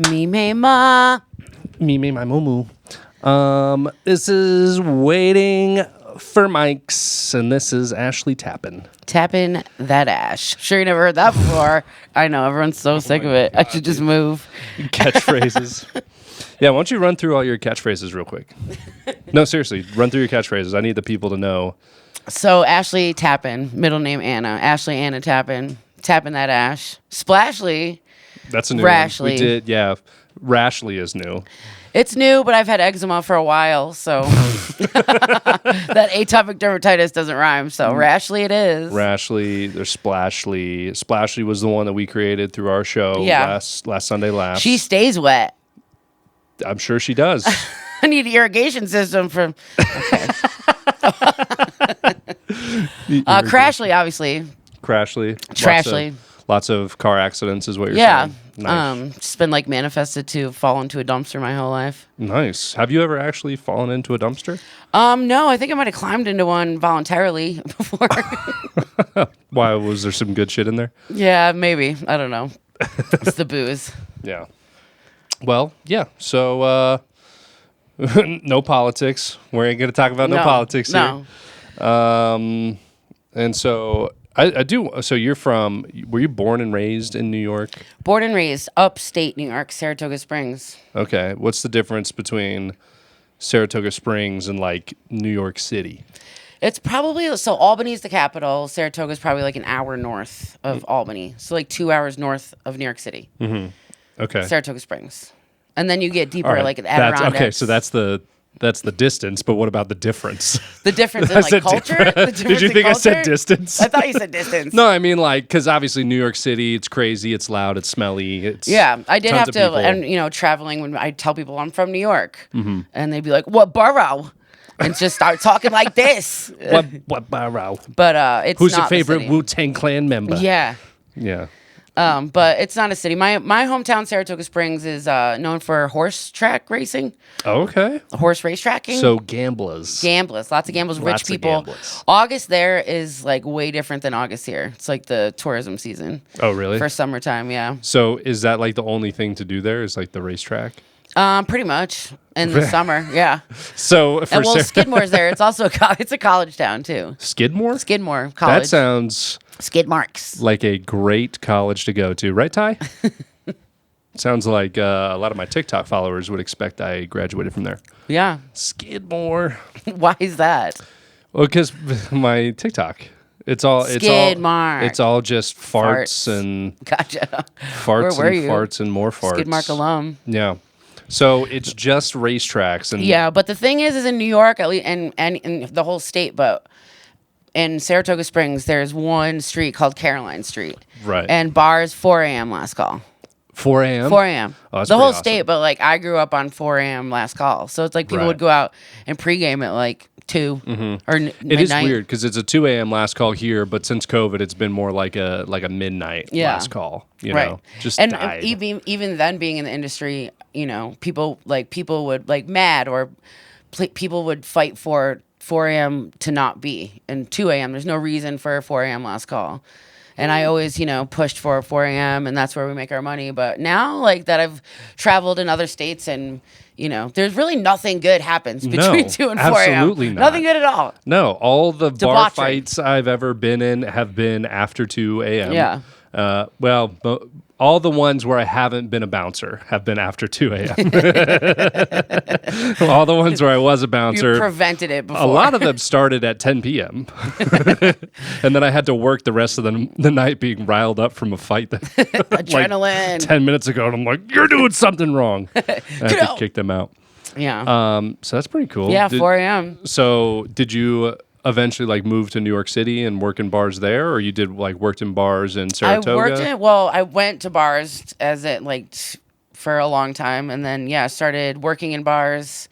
Me, me, ma. Me, my moo. This is Waiting for Mics, and this is Ashley Tappan. Tapping that ash. Sure you never heard that before. I know, everyone's so sick of it. God, I should just move. Catchphrases. Yeah, why don't you run through all your catchphrases real quick? No, seriously, run through your catchphrases. I need the people to know. So, Ashley Tappan, middle name Anna. Ashley Anna Tappan. Tapping that ash. Splashly. That's a new Rashly. one. We did, yeah. Rashly is new. It's new, but I've had eczema for a while, so that atopic dermatitis doesn't rhyme. So Rashly it is. Rashly, there's Splashly. Splashly was the one that we created through our show last Sunday Laughs. She stays wet. I'm sure she does. I need an irrigation system from. Okay. Crashly, obviously. Crashly. Trashly. Lots of car accidents is what you're saying. Nice. Just been like manifested to fall into a dumpster my whole life. Nice. Have you ever actually fallen into a dumpster? No, I think I might have climbed into one voluntarily before. Why, was there some good shit in there? Yeah, maybe. I don't know. It's the booze. Yeah. Well, yeah. So, no politics. We ain't going to talk about no politics here. No. And so I do. So were you born and raised in New York? Born and raised upstate New York, Saratoga Springs. Okay. What's the difference between Saratoga Springs and like New York City? It's probably, so Albany's the capital. Saratoga's probably like an hour north of Albany. So like 2 hours north of New York City. Mm-hmm. Okay. Saratoga Springs. And then you get deeper, right. like at Adirondacks. Okay, so that's the distance, but what about the difference? The difference in like culture? Did you think I said distance? I thought you said distance. No, I mean like, because obviously New York City, it's crazy, it's loud, it's smelly. I did have to, people. and traveling when I tell people I'm from New York, and they'd be like, "What borough?" And just start talking like this. What borough? But it's who's not your favorite the city. Wu-Tang Clan member? Yeah. Yeah. But it's not a city. My hometown, Saratoga Springs, is known for horse track racing. Oh, okay. Horse race tracking. So gamblers. Lots of gamblers, rich people. Gamblers. August there is like way different than August here. It's like the tourism season. Oh, really? For summertime, yeah. So is that like the only thing to do there is like the racetrack? Pretty much in the summer, yeah. So Skidmore's there. It's also it's a college town too. Skidmore? Skidmore College. That sounds Skid Marks. like a great college to go to, right, Ty? Sounds like a lot of my TikTok followers would expect I graduated from there. Yeah. Skidmore. Why is that? Well, because my TikTok, it's all just farts and gotcha. Farts Where were and you? farts and more farts. Skidmark alum. Yeah. So it's just racetracks and yeah, but the thing is in New York, at least, and in the whole state, but in Saratoga Springs, there's one street called Caroline Street. Right. And bars 4 a.m. last call. 4 a.m.? 4 a.m. Oh, that's the whole pretty awesome. state, but like I grew up on 4 a.m. last call. So it's like people would go out and pregame at like 2 or midnight. It is weird because it's a 2 a.m. last call here, but since COVID, it's been more like a midnight last call. You know, just and died. even then, being in the industry, people would like mad or people would fight for 4 a.m. to not be, and 2 a.m. There's no reason for a 4 a.m. last call. And I always, pushed for 4 a.m. and that's where we make our money. But now, like that, I've traveled in other states, and there's really nothing good happens between 2 and 4 a.m. Absolutely not. Nothing good at all. No, all the bar Debauchery. fights I've ever been in have been after 2 a.m. Yeah. All the ones where I haven't been a bouncer have been after 2 a.m. All the ones where I was a bouncer. You prevented it before. A lot of them started at 10 p.m. And then I had to work the rest of the night being riled up from a fight that Adrenaline. like 10 minutes ago. And I'm like, you're doing something wrong. I had to kick them out. Yeah. So that's pretty cool. Yeah, 4 a.m. So did you eventually like move to New York City and work in bars there, or you did like worked in bars in Saratoga? I went to bars for a long time, and then started working in bars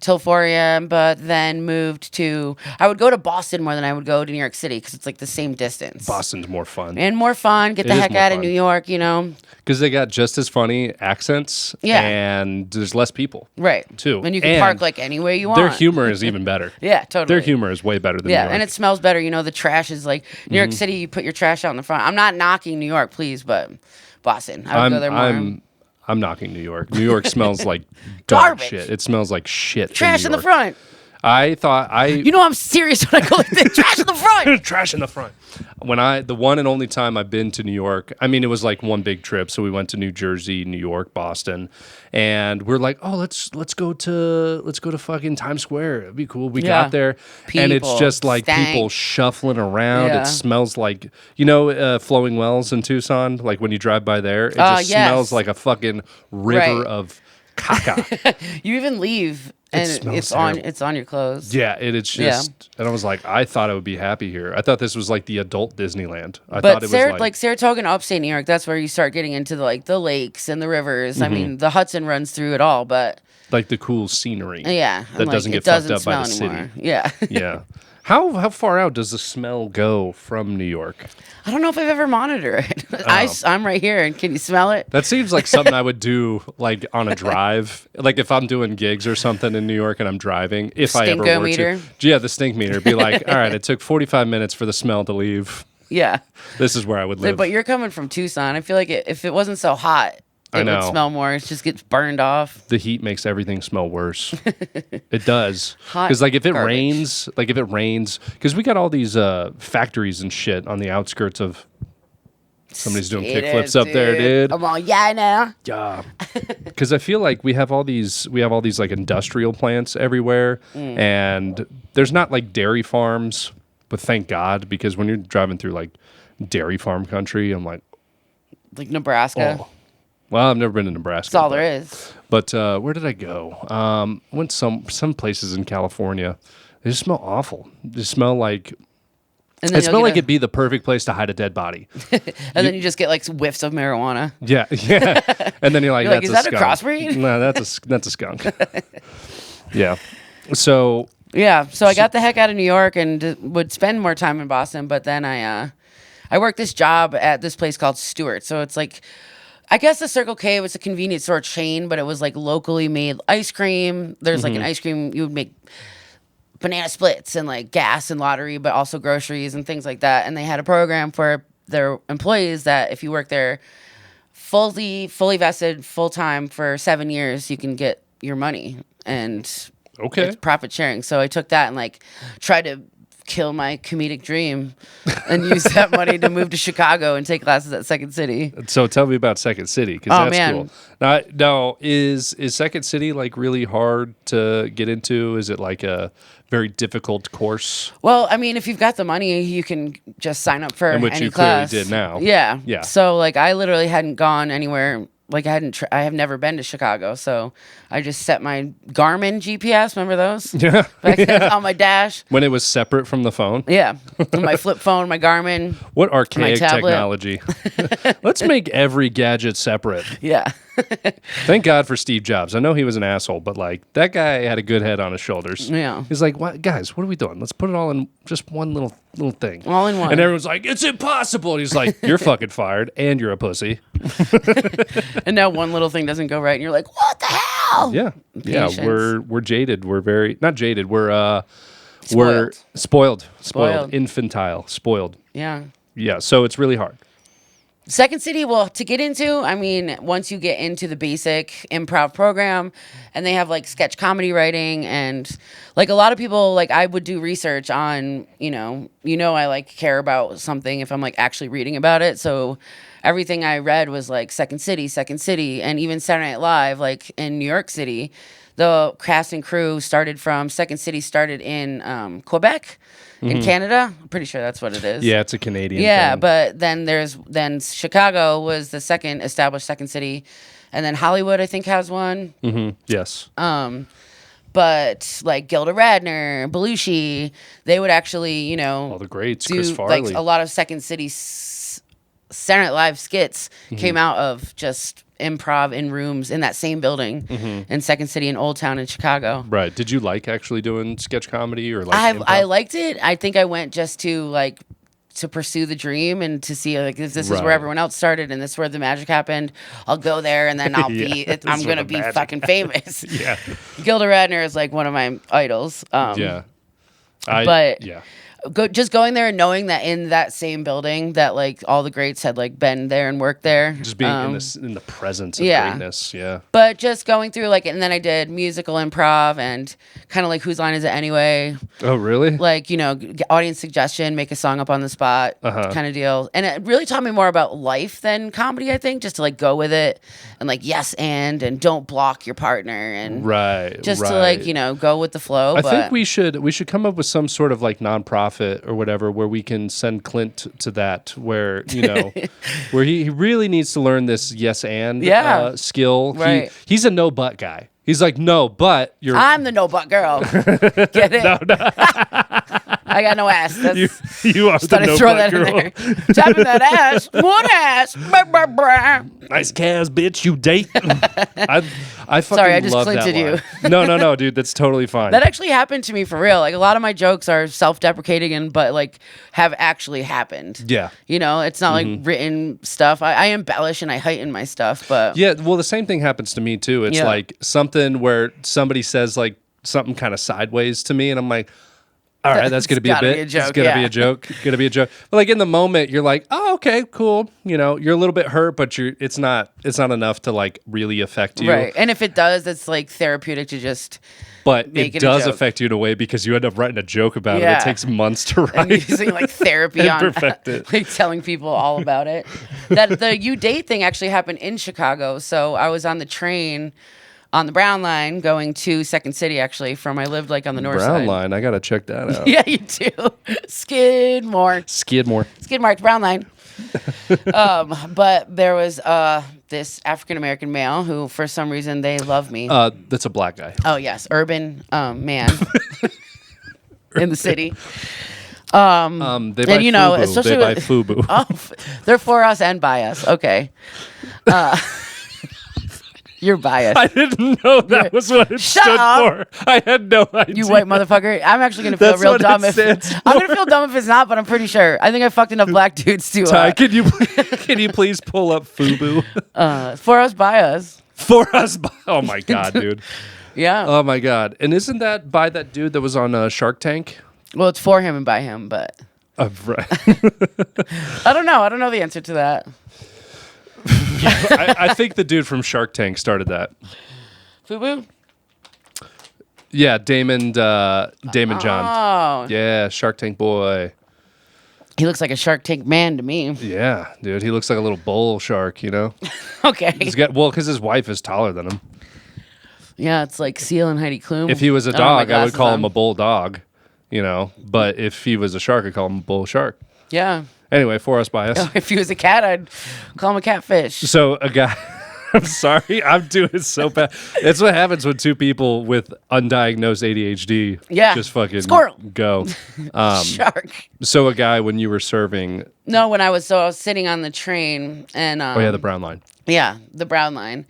till 4 a.m. But then I would go to Boston more than I would go to New York City because it's like the same distance. Boston's more fun. And more fun. Get the heck out of New York, Because they got just as funny accents, and there's less people. Right. Too. And you can park like anywhere you want. Their humor is even better. Yeah, totally. Their humor is way better than New York. And it smells better. The trash is like, New York City, you put your trash out in the front. I'm not knocking New York, please, but Boston. I would go there more. I'm knocking New York. New York smells like dog Garbage. shit. It smells like shit. Trash in the front. I thought You know I'm serious when I go like this. Trash in the front. trash in the front. The one and only time I've been to New York, I mean, it was like one big trip. So we went to New Jersey, New York, Boston, and we're like, oh, let's go to fucking Times Square. It'd be cool. We got there, and it's just like people shuffling around. Yeah. It smells like Flowing Wells in Tucson. Like when you drive by there, it just smells like a fucking river of caca. You even leave. And it's on your clothes. Yeah, it's just, and I was like, I thought I would be happy here. I thought this was like the adult Disneyland. I thought it was like Saratoga and upstate New York, that's where you start getting into the lakes and the rivers. Mm-hmm. I mean, the Hudson runs through it all, but like the cool scenery. Yeah, that doesn't get fucked up by the anymore. city. Yeah, yeah. How far out does the smell go from New York? I don't know if I've ever monitored it. I'm right here, and can you smell it? That seems like something I would do, like on a drive. Like if I'm doing gigs or something in New York and I'm driving, if I ever were to. Yeah, the stink meter. Be like, all right, it took 45 minutes for the smell to leave. Yeah. This is where I would live. But you're coming from Tucson. I feel like if it wasn't so hot, it would smell more. It just gets burned off. The heat makes everything smell worse. It does. Because if it rains, because we got all these factories and shit on the outskirts of. Somebody's doing kickflips up there, dude. I'm all, yeah, now. Yeah. Because I feel like we have all these like industrial plants everywhere, and there's not like dairy farms, but thank God, because when you're driving through like dairy farm country, I'm like Nebraska. Oh. Well, I've never been to Nebraska. That's all there is. But where did I go? Went some places in California. They just smell awful. They smell like. And it smelled like it'd be the perfect place to hide a dead body. Then you just get like whiffs of marijuana. Yeah. And then you're like, is that a crossbreed? No, that's a skunk. Yeah. So. Yeah. So I got the heck out of New York and would spend more time in Boston. But then I worked this job at this place called Stewart. So it's like, I guess the Circle K was a convenience store chain, but it was like locally made ice cream. There's like an ice cream you would make. Banana splits and like gas and lottery, but also groceries and things like that. And they had a program for their employees that if you work there fully vested, full time for 7 years, you can get your money and it's profit sharing. So I took that and like tried to kill my comedic dream and use that money to move to Chicago and take classes at Second City. So tell me about Second City, because that's cool. Now, is Second City like really hard to get into? Is it like a very difficult course? Well, I mean, if you've got the money, you can just sign up for which any you class. Clearly did now. Yeah. So like I literally hadn't gone anywhere. Like I have never been to Chicago, so I just set my Garmin GPS. Remember those? Yeah. On my dash. When it was separate from the phone? Yeah. My flip phone, my Garmin. What archaic technology. Let's make every gadget separate. Yeah. Thank God for Steve Jobs. I know he was an asshole, but like that guy had a good head on his shoulders. Yeah. He's like, "What, guys, what are we doing? Let's put it all in just one little thing. All in one." And everyone's like, "It's impossible." And he's like, "You're fucking fired and you're a pussy." And now one little thing doesn't go right and you're like, "What the hell?" Yeah. Patience. Yeah, we're jaded. We're very not jaded. We're Spoiled. Infantile, spoiled. Yeah. Yeah, so it's really hard. Second City, well, to get into, I mean, once you get into the basic improv program and they have like sketch comedy writing and like a lot of people, like I would do research on, I like care about something if I'm like actually reading about it. So everything I read was like Second City, and even Saturday Night Live, like in New York City, the cast and crew started from Second City started in Quebec. In Canada, I'm pretty sure that's what it is. Yeah, it's a Canadian thing. But then Chicago was the second established Second City, and then Hollywood I think has one. Mm-hmm. Yes. But like Gilda Radner, Belushi, they would actually all the greats, do Chris Farley. like a lot of Second City Saturday Night Live skits came out of just improv in rooms in that same building in Second City in Old Town in Chicago. Right. Did you like actually doing sketch comedy or like improv? I liked it. I think I went just to pursue the dream and to see like if this is where everyone else started and this is where the magic happened. I'll go there and then I'll I'm gonna be fucking famous. Yeah. Gilda Radner is like one of my idols. just going there and knowing that in that same building that like all the greats had like been there and worked there. Just being in the presence of greatness. Yeah. But just going through like, and then I did musical improv and kind of like whose line is it anyway? Oh, really? Like, audience suggestion, make a song up on the spot kind of deal. And it really taught me more about life than comedy, I think, just to like go with it and like, yes, and don't block your partner and just to like, go with the flow. I think we should come up with some sort of like nonprofit or whatever where we can send Clint to that, where where he really needs to learn this yes and skill. Right. He's a no but guy. He's like, no, but I'm the no but girl. Get it? No. I got no ass. You are the no but girl. Tapping that ass. What ass? Nice calves, bitch. You date. I fucking Sorry, I just love Clinted that line. No, dude. That's totally fine. That actually happened to me for real. Like a lot of my jokes are self-deprecating, but like have actually happened. Yeah. It's not like written stuff. I embellish and I heighten my stuff, but yeah. Well, the same thing happens to me too. It's like something where somebody says like something kind of sideways to me, and I'm like, all right, that's gonna be a bit. It's gonna be a joke. Gonna be a joke. But like in the moment, you're like, oh, okay, cool. You're a little bit hurt, but it's not enough to like really affect you. Right. And if it does, it's like therapeutic to just. But it does affect you in a way because you end up writing a joke about it. It takes months to write. And using like therapy on perfect it. Like telling people all about it. That the You Date thing actually happened in Chicago. So I was on the train on the Brown Line going to Second City, actually, I lived like on the north side. Brown Line, I gotta check that out. Yeah, you do. Skidmore. Skidmore, it's Brown Line. But there was this African-American male who, for some reason, they love me. That's a black guy. Oh, yes. Urban man in the city. They buy FUBU. Especially they buy FUBU. Oh, they're for us and by us. Okay. You're biased. I didn't know that was what it stood for. I had no idea. You white motherfucker. I'm actually going to feel real dumb if I'm going to feel dumb if it's not, but I'm pretty sure. I think I fucked enough black dudes to Ty, can you please pull up FUBU? For us, by us. For us, by. Oh my god, dude. Yeah. Oh my god. And isn't that by that dude that was on Shark Tank? Well, it's for him and by him, but right. I don't know. I don't know the answer to that. I think the dude from Shark Tank started that. FUBU? Yeah, Damon John. Oh. Yeah, Shark Tank boy. He looks like a Shark Tank man to me. Yeah, dude. He looks like a little bull shark, Okay. Because his wife is taller than him. Yeah, it's like Seal and Heidi Klum. If he was a dog, I would call him a bull dog, But if he was a shark, I'd call him a bull shark. Yeah. Anyway, for us, by us. If he was a cat, I'd call him a catfish. So a guy, I'm sorry, I'm doing so bad. That's what happens when two people with undiagnosed ADHD just fucking Squirrel. Go. Shark. So a guy, when you were serving. No, I was sitting on the train and. The Brown Line. Yeah, the Brown Line.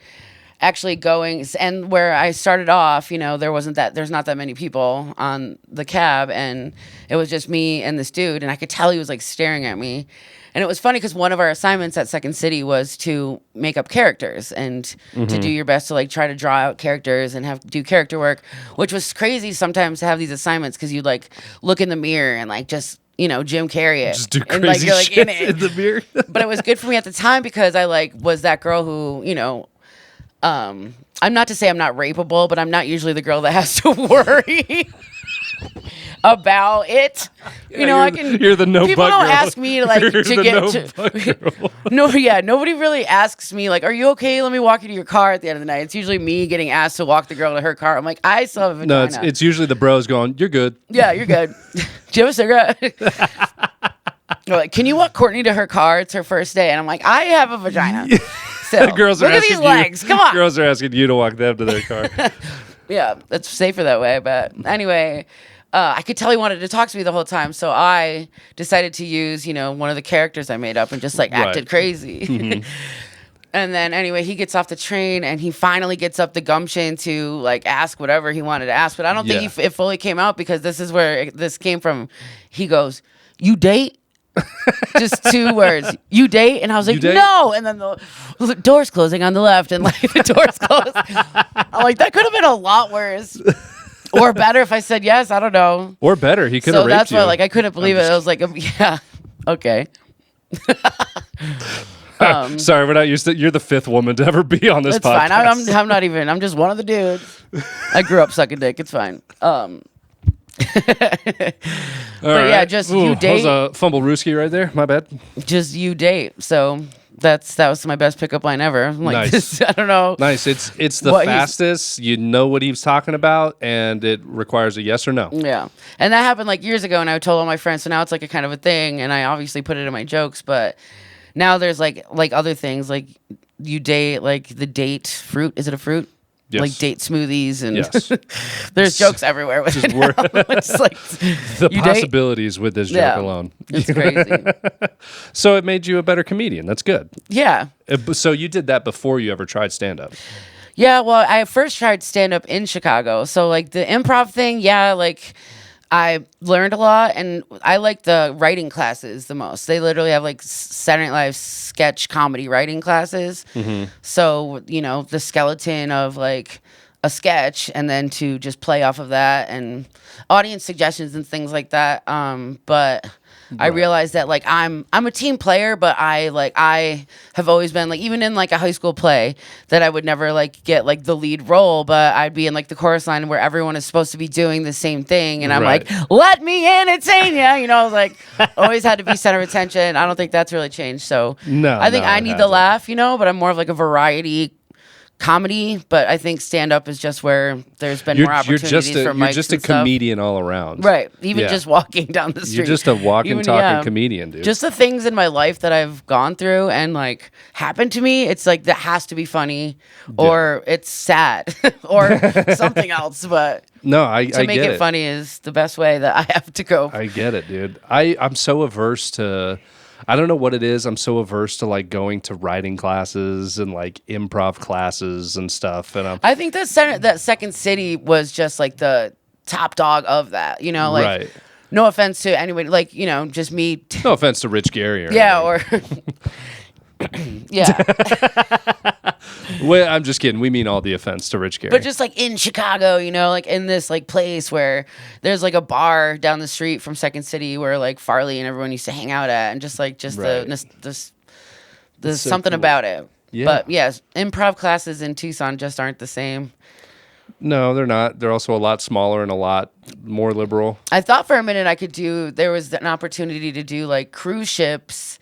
Actually going, and where I started off, there's not that many people on the cab, and it was just me and this dude, and I could tell he was like staring at me. And it was funny because one of our assignments at Second City was to make up characters and to do your best to like try to draw out characters and do character work, which was crazy sometimes to have these assignments because you'd like look in the mirror and like just Jim Carrey it. Just do crazy and, like, you're, like, shit in the mirror. But it was good for me at the time because I like was that girl who, I'm not to say I'm not rapeable, but I'm not usually the girl that has to worry about it. You're the no people butt don't girl. Ask me like You're to the get no to butt girl. No, yeah, nobody really asks me like, "Are you okay? Let me walk you to your car." At the end of the night, it's usually me getting asked to walk the girl to her car. I'm like, I still have a vagina. No, it's usually the bros going, "You're good." Yeah, you're good. Do you have a cigarette? They're like, "Can you walk Courtney to her car? It's her first day." And I'm like, I have a vagina. So, the girls look are at these legs. Come on. Girls are asking you to walk them to their car. Yeah, that's safer that way. But anyway, I could tell he wanted to talk to me the whole time. So I decided to use, one of the characters I made up and just like acted crazy. Mm-hmm. And then anyway, he gets off the train and he finally gets up the gumption to like ask whatever he wanted to ask. But I don't think it fully came out because this is where this came from. He goes, "You date?" Just 2 words. "You date?" And I was like, "No." And then the door's closing on the left and like the door's closed. I'm like, that could have been a lot worse. Or better if I said yes. I don't know. Or better, he could have So raped that's you. why, like, I couldn't believe it. I was like, yeah, okay. Sorry, we're not used to. You're the fifth woman to ever be on this It's podcast. fine. I'm not even. I'm just one of the dudes. I grew up sucking dick. It's fine. But yeah, just you That was date. a fumble rooski right there. My bad. Just you date. So that was my best pickup line ever. I'm like, Nice. this, I don't know. Nice. It's the What he's- fastest. You know what he's talking about, and it requires a yes or no. Yeah. And that happened like years ago, and I told all my friends. So now it's like a kind of a thing, and I obviously put it in my jokes. But now there's like other things, like you date, like the date fruit. Is it a fruit? Yes. Like date smoothies, and Yes. there's jokes everywhere with it. Now. It's like The you date- possibilities with this joke Yeah. alone. It's crazy. So it made you a better comedian. That's good. Yeah. So you did that before you ever tried stand up. Yeah, well, I first tried stand up in Chicago. So like the improv thing, yeah, like I learned a lot, and I like the writing classes the most. They literally have like Saturday Night Live sketch comedy writing classes. So, you know, the skeleton of like a sketch, and then to just play off of that, and audience suggestions and things like that. But I realized that like I'm a team player, but I have always been like, even in like a high school play, that I would never like get like the lead role, but I'd be in like the chorus line where everyone is supposed to be doing the same thing, and I'm Right. like, let me entertain ya, you know, like always had to be center of attention. I don't think that's really changed. So No, I think no, I it need the hasn't. laugh, you know, but I'm more of like a variety comedy, but I think stand up is just where there's been more opportunities for mics you're just a and stuff. comedian all around. Right. Even Yeah. just walking down the street. You're just a walking, Even- talking yeah. comedian, dude. Just the things in my life that I've gone through and like happened to me, it's like that has to be funny, or it's sad, or something else. But no, I to make get it funny is the best way that I have to go. I get it, dude. I'm so averse to. I don't know what it is. I'm so averse to like going to writing classes and like improv classes and stuff. And I think that Second City was just like the top dog of that. You know, like right. no offense to anybody, like, you know, just me. No offense to Rich Gary. Or Yeah, anything. or yeah. Well, I'm just kidding. We mean all the offense to Rich Gary. But just like in Chicago, you know, like in this like place where there's like a bar down the street from Second City where like Farley and everyone used to hang out at, and just Right. the so something cool. about it. Yeah. But yes, improv classes in Tucson just aren't the same. No, they're not. They're also a lot smaller and a lot more liberal. I thought for a minute there was an opportunity to do like cruise ships,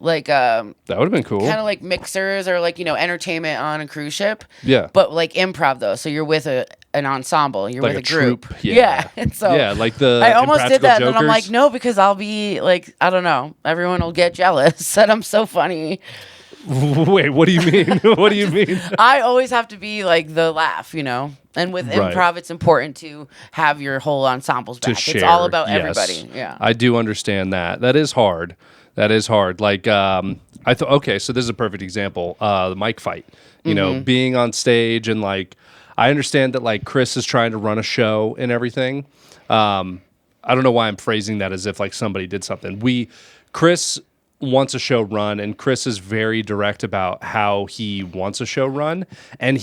like That would have been cool. kind of like mixers or like, you know, entertainment on a cruise ship. Yeah. But like improv though, so you're with an ensemble, you're Like with a a group. troupe, yeah. And so Yeah, like the I almost did Impractical that, and then I'm Jokers. like, no, because I'll be like, I don't know, everyone will get jealous that I'm so funny. Wait, what do you mean? What do you mean? I always have to be like the laugh, you know. And with Right. improv, it's important to have your whole ensembles back. To share. It's all about yes. everybody. Yeah. I do understand that. That is hard. That is hard. Like, I thought, okay, so this is a perfect example. The mic fight, you know, being on stage and like, I understand that like Chris is trying to run a show and everything. I don't know why I'm phrasing that as if like somebody did something. Chris wants a show run, and Chris is very direct about how he wants a show run. And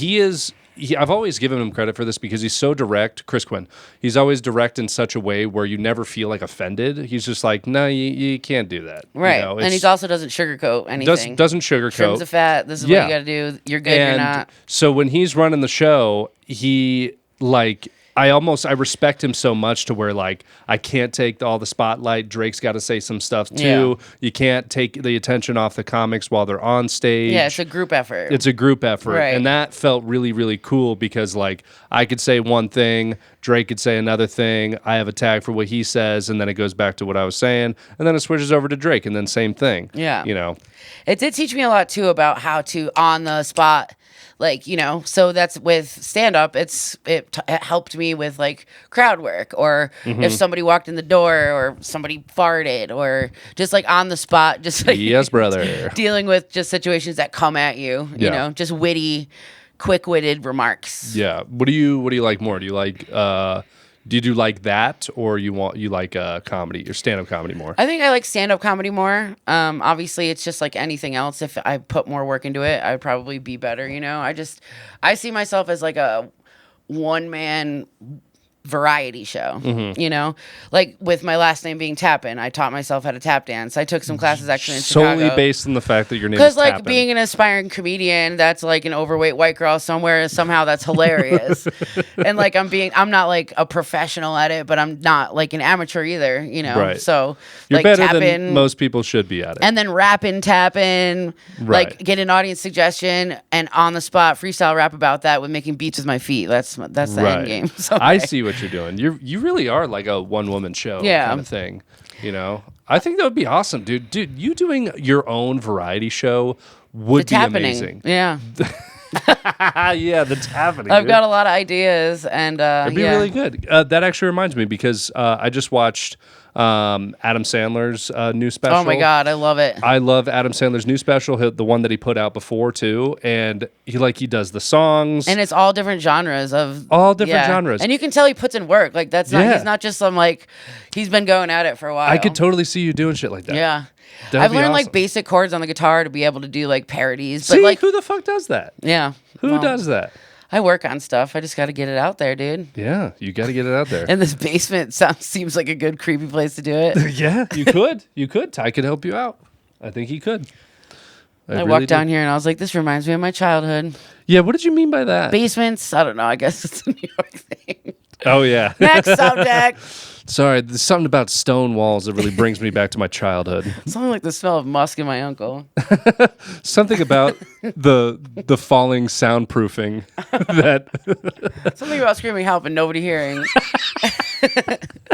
I've always given him credit for this because he's so direct. Chris Quinn, he's always direct in such a way where you never feel like offended. He's just like, no, you can't do that. You Right. know, And he also doesn't sugarcoat anything. doesn't sugarcoat. Trims the fat. This is Yeah. what you got to do. You're good. You're not. So when he's running the show, he like I respect him so much to where like I can't take all the spotlight. Drake's got to say some stuff too. You can't take the attention off the comics while they're on stage. Yeah, it's a group effort. It's a group effort. Right. And that felt really, really cool because like I could say one thing, Drake could say another thing. I have a tag for what he says, and then it goes back to what I was saying, and then it switches over to Drake, and then same thing. Yeah. You know. It did teach me a lot too about how to on the spot, like, you know, so that's with stand up. It helped me with like crowd work, or if somebody walked in the door, or somebody farted, or just like on the spot, just like Yes, brother. dealing with just situations that come at you, you Yeah. know, just witty, quick-witted remarks. Yeah. What do you like more? Do you like that, or you like comedy or stand-up comedy more? I think I like stand-up comedy more. Obviously, it's just like anything else. If I put more work into it, I'd probably be better, you know? I see myself as like a one-man variety show, you know, like with my last name being Tappan, I taught myself how to tap dance. I took some classes actually in solely Chicago. based on the fact that your name is Because like Tappan. being an aspiring comedian that's like an overweight white girl somewhere, somehow that's hilarious. And like I'm not like a professional at it, but I'm not like an amateur either, you know. Right. So You're like better tapping, than most people should be at it. and then rapping, tapping, Right. like get an audience suggestion and on the spot freestyle rap about that with making beats with my feet. That's the end game. So I see what you're doing. You really are like a one woman show kind of thing. You know, I think that would be awesome, dude. Dude, you doing your own variety show would be amazing. Yeah. Yeah, that's happening. I've got a lot of ideas, and it'd be really good. That actually reminds me because I just watched Adam Sandler's new special. Oh my God, I love it. I love Adam Sandler's new special, the one that he put out before too, and he does the songs, And it's all different genres of genres, and you can tell he puts in work. Like that's not he's not just some like he's been going at it for a while. I could totally see you doing shit like that. Yeah. That'd I've be learned awesome. like basic chords on the guitar to be able to do like parodies. See, But like who the fuck does that? yeah. Who does that? I work on stuff. I just got to get it out there, dude. Yeah, you got to get it out there. And this basement seems like a good creepy place to do it. Yeah, you could. You could. Ty could help you out. I think he could. I really walked down do. here and I was like, this reminds me of my childhood. Yeah, what did you mean by that? Basements? I don't know. I guess it's a New York thing. Oh, yeah. Next subject. Sorry, there's something about stone walls that really brings me back to my childhood. Something like the smell of musk in my uncle. Something about the falling soundproofing that Something about screaming help and nobody hearing.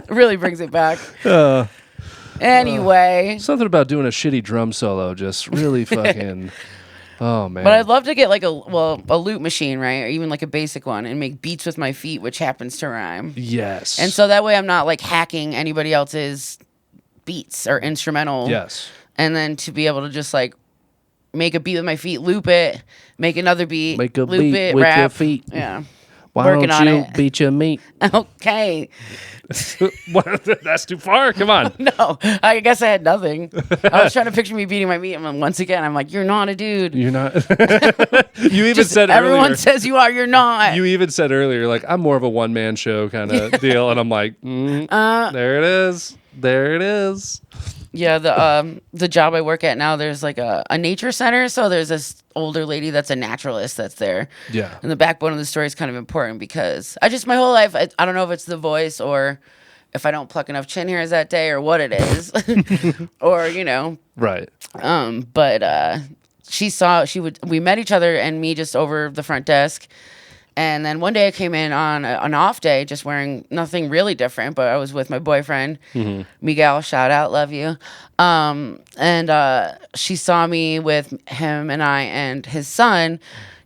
Really brings it back. Anyway. something about doing a shitty drum solo just really fucking oh man. But I'd love to get like a loop machine, right? Or even like a basic one and make beats with my feet, which happens to rhyme. Yes. And so that way I'm not like hacking anybody else's beats or instrumental. Yes. And then to be able to just like make a beat with my feet, loop it, make another beat, Make a loop beat it, with rap. your feet. Yeah. Why Working don't on you it. beat your meat? Okay. That's too far. Come on. No, I guess I had nothing. I was trying to picture me beating my meat, and once again, I'm like, "You're not a dude." You're not. You even said everyone earlier. says you are. You're not. You even said earlier, like I'm more of a one man show kind of deal, and I'm like, there it is. There it is. Yeah, the job I work at now, there's like a nature center. So there's this older lady that's a naturalist that's there. Yeah. And the backbone of the story is kind of important because my whole life, I don't know if it's the voice or if I don't pluck enough chin hairs that day or what it is, or Right. But we met each other and me just over the front desk. And then one day I came in on an off day, just wearing nothing really different, but I was with my boyfriend, Miguel, shout out, love you. And she saw me with him and I and his son,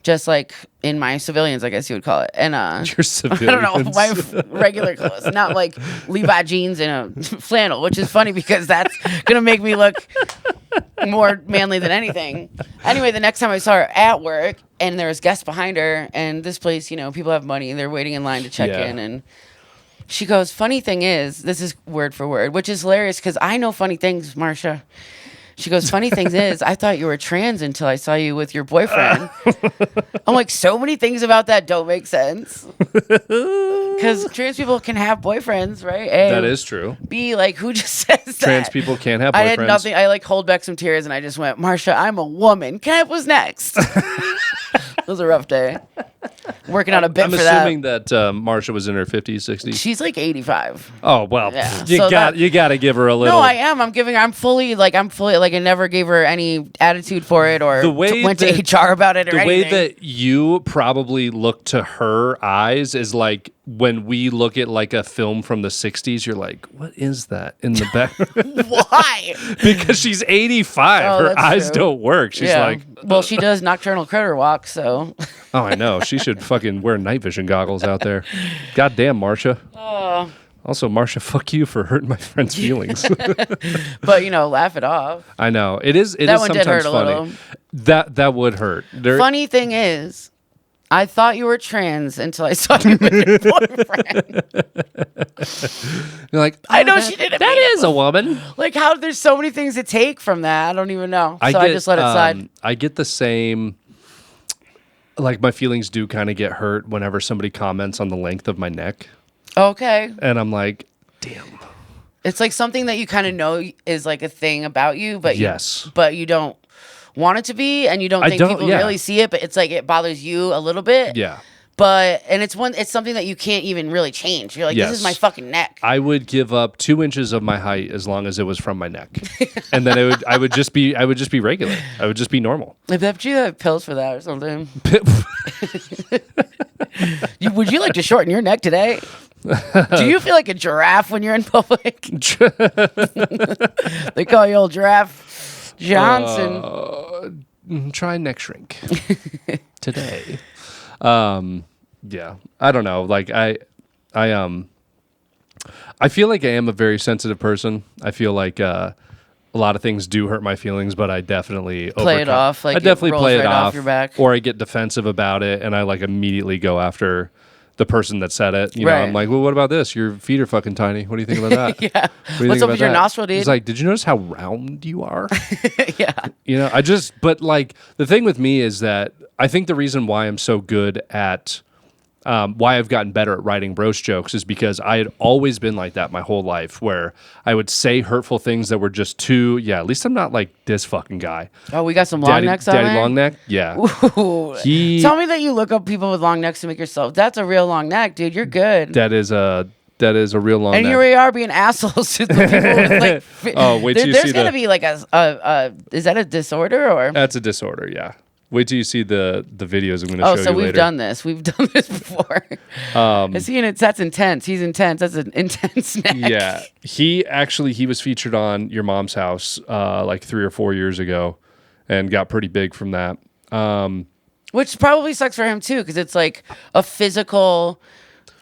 just like in my civilians, I guess you would call it. And Your civilians. I don't know, my regular clothes, not like Levi jeans and a flannel, which is funny because that's gonna make me look more manly than anything. Anyway, the next time I saw her at work, and there was guests behind her, and this place, people have money, they're waiting in line to check in, and she goes, "Funny thing is," this is word for word, which is hilarious because I know funny things, Marsha. She goes, "Funny things is, I thought you were trans until I saw you with your boyfriend." I'm like, so many things about that don't make sense. Because trans people can have boyfriends, right? A, That is true. B, like, who just says that? Trans people can't have boyfriends. I had nothing. I like hold back some tears and I just went, "Marsha, I'm a woman. Can I have what's next?" It was a rough day. Working on a bit I'm for that. assuming that Marsha was in her 50s, 60s. She's like 85. Oh well, Yeah. you So got to give her a little. No, I am. I'm fully like I never gave her any attitude for it or The way went that- to HR about it or the anything. way that you probably look to her eyes is like when we look at like a film from the 60s, you're like, what is that in the back? Why? Because she's 85. Oh, Her that's eyes true. don't work. She's like, well, she does nocturnal critter walk, so. oh, I know. She should fucking wear night vision goggles out there. Goddamn, Marsha. Oh. Also, Marsha, fuck you for hurting my friend's feelings. But laugh it off. I know. It is That one sometimes did hurt a funny. little. That would hurt. Funny thing is, I thought you were trans until I saw you with your boyfriend. You're like, I know she didn't. That is a woman. Like how there's so many things to take from that. I don't even know. I just let it slide. I get the same. Like my feelings do kind of get hurt whenever somebody comments on the length of my neck. Okay. And I'm like, damn. It's like something that you kind of know is like a thing about you, but Yes. you don't want it to be, and you don't think people really see it, but it's like it bothers you a little bit. Yeah. But and it's something that you can't even really change. You're like, this is my fucking neck. I would give up 2 inches of my height as long as it was from my neck, and then I would just be regular. I would just be normal. I bet you have pills for that or something. Would you like to shorten your neck today? Do you feel like a giraffe when you're in public? They call you old Giraffe Johnson. Try neck shrink today. Yeah, I don't know. Like I feel like I am a very sensitive person. I feel like a lot of things do hurt my feelings, but I definitely play it off. Like I definitely play it off your back, or I get defensive about it, and I like immediately go after the person that said it. You know, I'm like, well, what about this? Your feet are fucking tiny. What do you think about that? Yeah. What's up with your nostril, dude? He's like, did you notice how round you are? Yeah. You know, but like the thing with me is that I think the reason why I'm so good at why I've gotten better at writing roast jokes is because I had always been like that my whole life, where I would say hurtful things that were just too, at least I'm not like this fucking guy. Oh, we got some long necks on Daddy there? long neck? Yeah. Ooh. Tell me that you look up people with long necks to make yourself. That's a real long neck, dude. You're good. That is a real long neck. And here we are being assholes to the people with like... Oh, wait till you see there's going to be like a... Is that a disorder or... That's a disorder, yeah. Wait till you see the videos I'm going to show you later. Oh, so we've done this. We've done this before. I see, and that's intense. He's intense. That's an intense neck. Yeah. He was featured on Your Mom's House like 3 or 4 years ago and got pretty big from that. Which probably sucks for him, too, because it's like a physical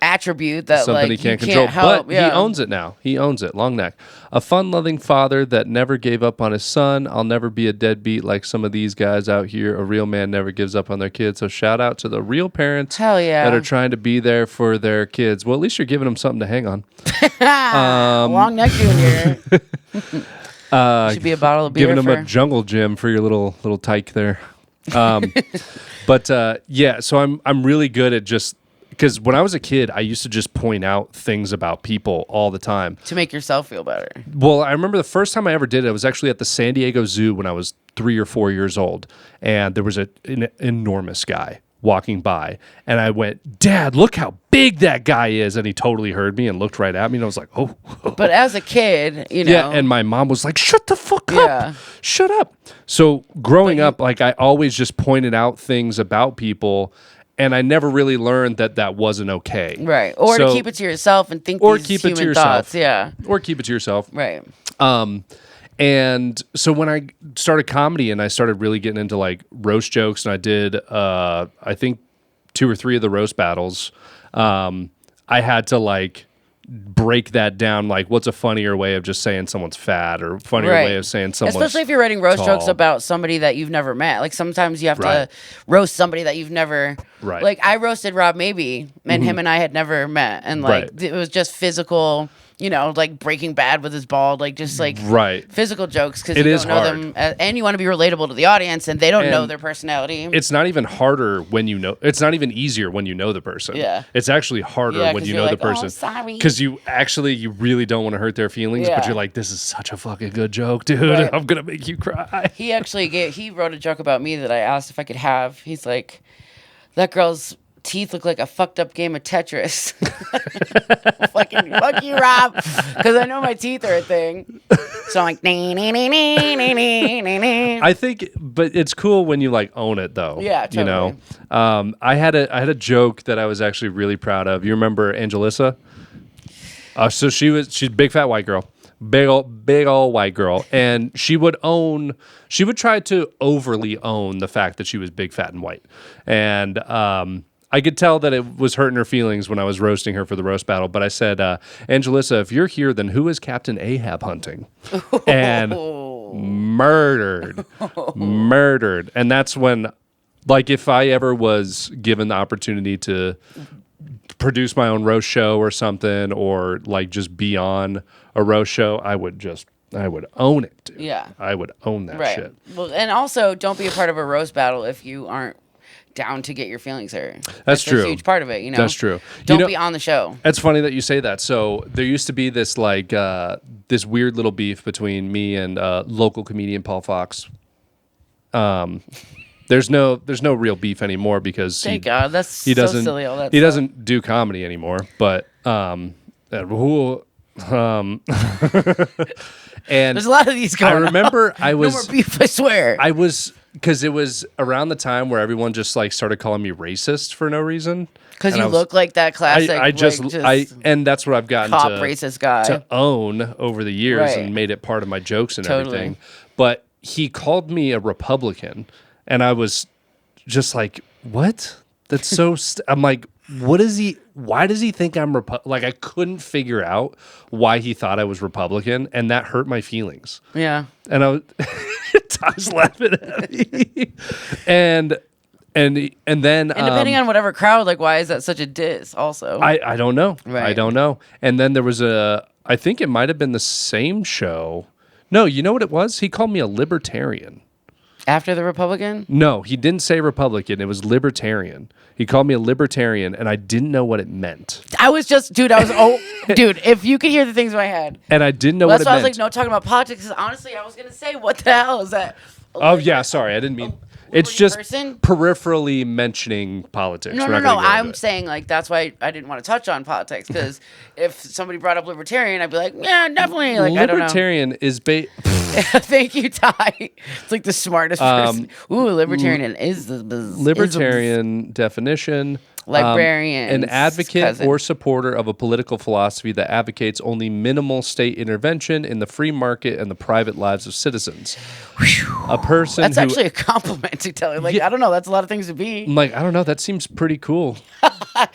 attribute that something like he can't you control. can't help. But he owns it now. He owns it. Long neck. A fun-loving father that never gave up on his son. I'll never be a deadbeat like some of these guys out here. A real man never gives up on their kids. So shout out to the real parents that are trying to be there for their kids. Well, at least you're giving them something to hang on. Long neck junior. Should be a bottle of beer. Giving them a jungle gym for your little tyke there. But so I'm really good at just. Because when I was a kid, I used to just point out things about people all the time. To make yourself feel better. Well, I remember the first time I ever did it, I was actually at the San Diego Zoo when I was 3 or 4 years old. And there was an enormous guy walking by. And I went, Dad, look how big that guy is. And he totally heard me and looked right at me. And I was like, oh. But as a kid, you know. Yeah, and my mom was like, shut the fuck up. Shut up. So growing up, like I always just pointed out things about people. And I never really learned that wasn't okay. Right. Or to keep it to yourself and think or these keep it human to yourself. thoughts. Yeah. Or keep it to yourself. Right. And so when I started comedy and I started really getting into like roast jokes, and I did I think 2 or 3 of the roast battles, I had to like break that down, like what's a funnier way of just saying someone's fat, or funnier way of saying someone's especially if you're writing roast tall. jokes about somebody that you've never met. Like sometimes you have to roast somebody that you've never like I roasted Rob Maybe, and him and I had never met, and like it was just physical, you know, like Breaking Bad with his bald, like just like physical jokes, because you don't know them, and you want to be relatable to the audience, and they don't know their personality. It's not even harder when you know. It's not even easier when you know the person. Yeah, it's actually harder when you know the person. Sorry, because you really don't want to hurt their feelings, but you're like, this is such a fucking good joke, dude. I'm gonna make you cry. He actually he wrote a joke about me that I asked if I could have. He's like, that girl's teeth look like a fucked up game of Tetris. Fucking fuck you, Rob, because I know my teeth are a thing. So I'm like, I think, but it's cool when you like own it, though. Yeah, totally. You know, I had a joke that I was actually really proud of. You remember Angelissa? So she's a big fat white girl. Big old white girl, and she would try to overly own the fact that she was big, fat, and white, and I could tell that it was hurting her feelings when I was roasting her for the roast battle. But I said, Angelissa, if you're here, then who is Captain Ahab hunting? And murdered, and that's when, like, if I ever was given the opportunity to produce my own roast show or something, or like just be on a roast show, I would own it, dude. Yeah. I would own that shit. Well, and also don't be a part of a roast battle if you aren't down to get your feelings hurt. That's true. A huge part of it, you know. That's true. Don't be on the show. It's funny that you say that. So there used to be this like this weird little beef between me and local comedian Paul Fox. There's no real beef anymore because Thank God. That's he doesn't so silly. All that he stuff. doesn't do comedy anymore. But and There's a lot of these going I remember on. I was No more beef, I swear. I was because it was around the time where everyone just like started calling me racist for no reason. Because you look like that classic. And that's what I've gotten cop to racist guy to own over the years Right. and made it part of my jokes and Totally. everything. But he called me a Republican, and I was just like, "What? That's so." I'm like, "What is he? Why does he think I'm Like, I couldn't figure out why he thought I was Republican, and that hurt my feelings. Yeah. And I was, Ty's laughing at me, and then And depending on whatever crowd, like, why is that such a diss? Also, I don't know. Right. I don't know. And then there was I think it might have been the same show. No, you know what it was? He called me a libertarian. after the Republican. No, he didn't say Republican. It was libertarian. He called me a libertarian, and I didn't know what it meant. I was just, dude. Dude. If you could hear the things in my head, And I didn't know well, what that's it why I was meant. like, no, talking about politics. 'Cause honestly, I was gonna say, what the hell is that? Oh, yeah, sorry. I didn't mean... It's just person? peripherally mentioning politics. No, We're no, not no. gonna go into I'm it. saying like that's why I didn't want to touch on politics because if somebody brought up libertarian, I'd be like, yeah, definitely. Like Libertarian is... Thank you, Ty. It's like the smartest person. Ooh, libertarian is the Libertarian definition. Librarians, An advocate cousin. or supporter of a political philosophy that advocates only minimal state intervention in the free market and the private lives of citizens. A person That's who... actually a compliment to tell you. Like, I don't know. That's a lot of things to be. I'm like, I don't know. That seems pretty cool.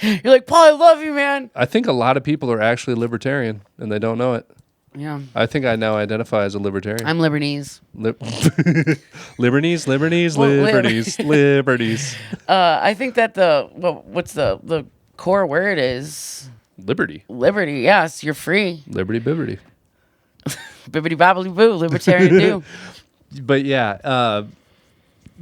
You're like, Paul, I love you, man. I think a lot of people are actually libertarian and they don't know it. Yeah. I think I now identify as a libertarian. I'm Libanese. Liberties. I think that what's the core word is Liberty. liberty. Yes, you're free. Liberty bibbity. Bibbidi bobbidi boo, libertarian do. But yeah,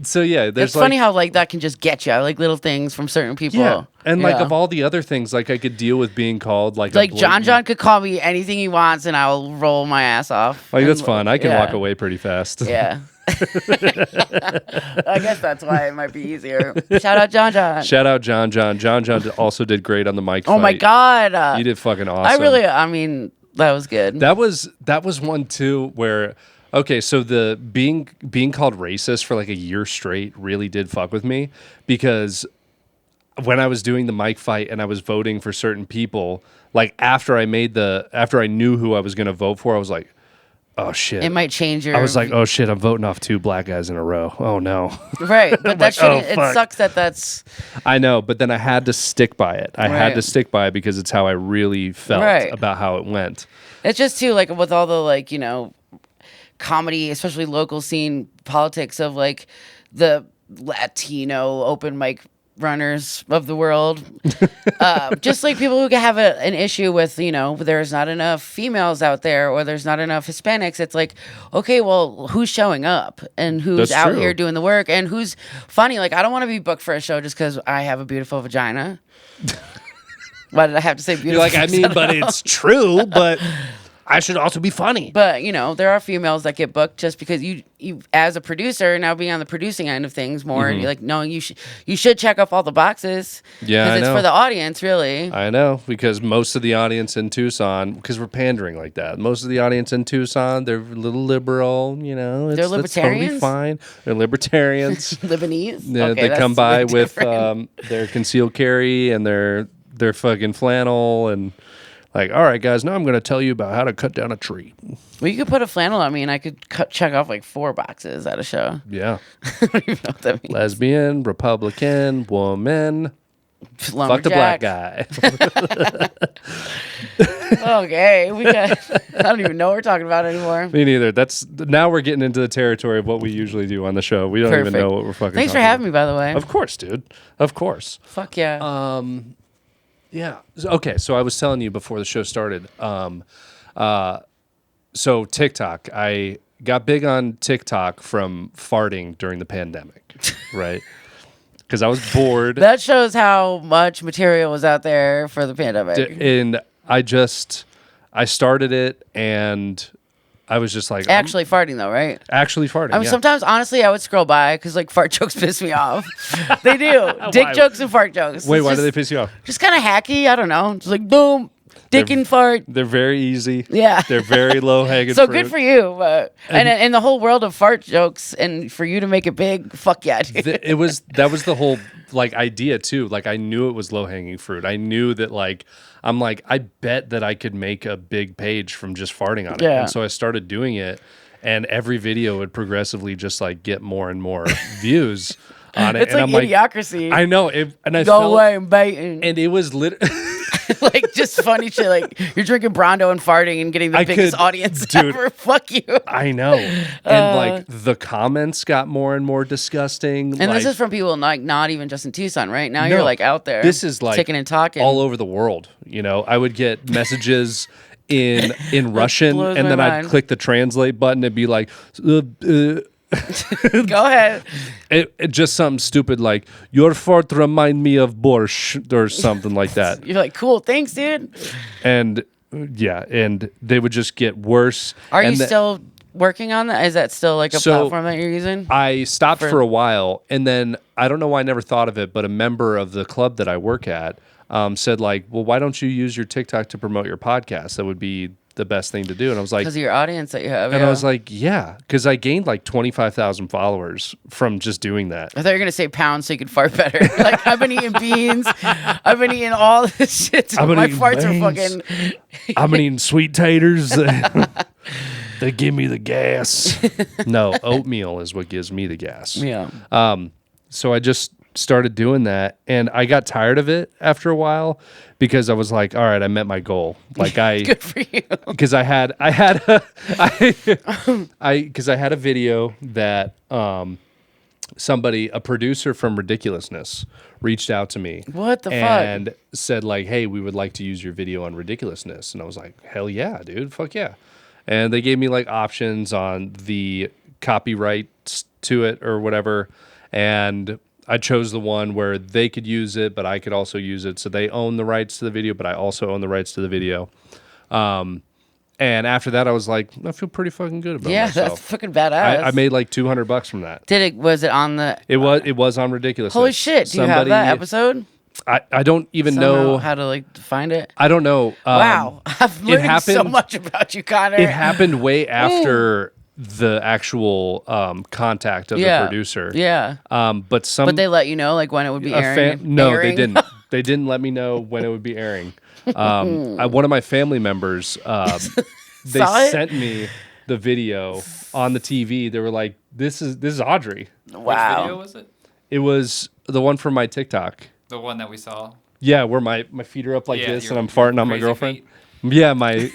so yeah, there's It's funny how like that can just get you, like little things from certain people. yeah, and like Yeah. of all the other things, like I could deal with being called like a Like blatant- John could call me anything he wants, and I'll roll my ass off. Like that's And, fun. I can yeah. walk away pretty fast. Yeah. I guess that's why it might be easier. Shout out John John. Shout out John John. John John also did great on the mic. Oh my fight. God. You did fucking awesome. I mean, that was good. That was one too where okay, so the being called racist for like a year straight really did fuck with me because when I was doing the mic fight and I was voting for certain people, like after I knew who I was going to vote for, I was like, oh shit. It might change your. I was like, oh shit, I'm voting off 2 black guys in a row. Oh no. Right, but that like, shit. oh, fuck. It sucks that that's. I know, but then I had to stick by it. I had Right. to stick by it because it's how I really felt Right. about how it went. It's just too like with all the like comedy, especially local scene politics of like the Latino open mic runners of the world. Just like people who have an issue with, there's not enough females out there or there's not enough Hispanics. It's like, okay, well, who's showing up and who's That's out true. here doing the work and who's funny? Like, I don't want to be booked for a show just because I have a beautiful vagina. Why did I have to say beautiful? You're like, I mean, but it's true, but I should also be funny. But there are females that get booked just because you as a producer now being on the producing end of things more, and you're like, no, you should check off all the boxes. Yeah, because I it's know. for the audience, really. I know, because most of the audience in Tucson, because we're pandering like that, most of the audience in Tucson, they're a little liberal, It's, They're that's totally libertarians? fine. They're libertarians. Lebanese. Yeah, Okay, they that's come by way with different. their concealed carry and their fucking flannel and like, all right, guys, now I'm going to tell you about how to cut down a tree. Well, you could put a flannel on me, and I could check off like 4 boxes at a show. Yeah. I don't even know what that means. Lesbian, Republican, woman, fuck the black guy. Okay, I don't even know what we're talking about anymore. Me neither. Now we're getting into the territory of what we usually do on the show. We don't even know what we're fucking Thanks for talking having me, by the way. Of course, dude. Of course. Fuck yeah. Yeah. Okay. So I was telling you before the show started. So TikTok, I got big on TikTok from farting during the pandemic, right? because I was bored. That shows how much material was out there for the pandemic. And I started it, and I was just like, Actually farting though, right? Actually farting. I mean, sometimes honestly, I would scroll by because like fart jokes piss me off. They do. Dick jokes and fart jokes. Wait, It's why just, do they piss you off? Just kind of hacky. I don't know. Just like boom, dick and fart. They're very easy. Yeah. They're very low hanging So fruit. good for you, but and in the whole world of fart jokes, and for you to make it big, fuck yeah, dude. That was the whole like idea too. Like I knew it was low hanging fruit. I knew that like I'm like I bet that I could make a big page from just farting on it. Yeah. And so I started doing it, and every video would progressively just like get more and more views on it. It's and like I'm idiocracy. I know it, and I Go felt, away and baiting. and it was Like just funny shit. Like you're drinking Brondo and farting and getting the biggest audience ever. Fuck you. I know. And like the comments got more and more disgusting. And like, this is from people like not even just in Tucson, right? Now you're like out there. This is like ticking and talking all over the world. You know, I would get messages in Russian, blows and my then I'd mind. click the translate button and be like, Go ahead. it just something stupid like your fart remind me of borscht or something like that. You're like, cool, thanks, dude. And yeah, and they would just get worse. Are and you still working on that? Is that still like a platform that you're using? I stopped for a while, and then I don't know why I never thought of it, but a member of the club that I work at said like, well, why don't you use your TikTok to promote your podcast? That would be the best thing to do. And I was like, because of your audience that you have. and I was like, yeah, because I gained like 25,000 followers from just doing that. I thought you were gonna say pounds so you could fart better. Like I've been eating beans, I've been eating all this shit. So my farts are fucking. I've been eating sweet taters. They give me the gas. No, oatmeal is what gives me the gas. Yeah. So I just started doing that, and I got tired of it after a while because I was like, all right, I met my goal. Like Good for you. because I had a video that a producer from Ridiculousness reached out to me. What the fuck? And said like, hey, we would like to use your video on Ridiculousness. And I was like, hell yeah, dude, fuck yeah. And they gave me like options on the copyrights to it or whatever, and I chose the one where they could use it, but I could also use it. So they own the rights to the video, but I also own the rights to the video. And after that, I was like, I feel pretty fucking good about myself. That's fucking badass. I made like $200 from that. Was it on the? It was on Ridiculousness. Holy shit! Do you have that episode? I don't even know how to like find it. I don't know. Wow, I've learned so much about you, Connor. It happened way after the actual contact of the producer. Yeah. But they let you know like when it would be airing. No, they didn't. They didn't let me know when it would be airing. One of my family members, they sent me the video on the TV. They were like, "This is Audrey." Wow. Which video was it? It was the one from my TikTok. The one that we saw. Yeah, where my feet are up like this and I'm farting on my girlfriend. Feet. Yeah, my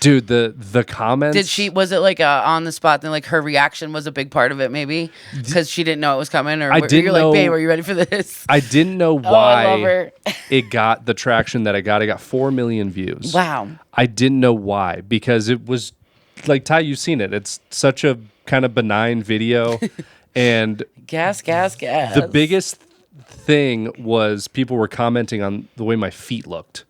dude. The comments. Was it like on the spot? Then like her reaction was a big part of it, maybe because she didn't know it was coming, or you're like, babe, are you ready for this? I didn't know I love why her. it got the traction that I got. It got 4 million views. Wow. I didn't know why, because it was like, Ty, you've seen it. It's such a kind of benign video, and gas. The biggest thing was people were commenting on the way my feet looked.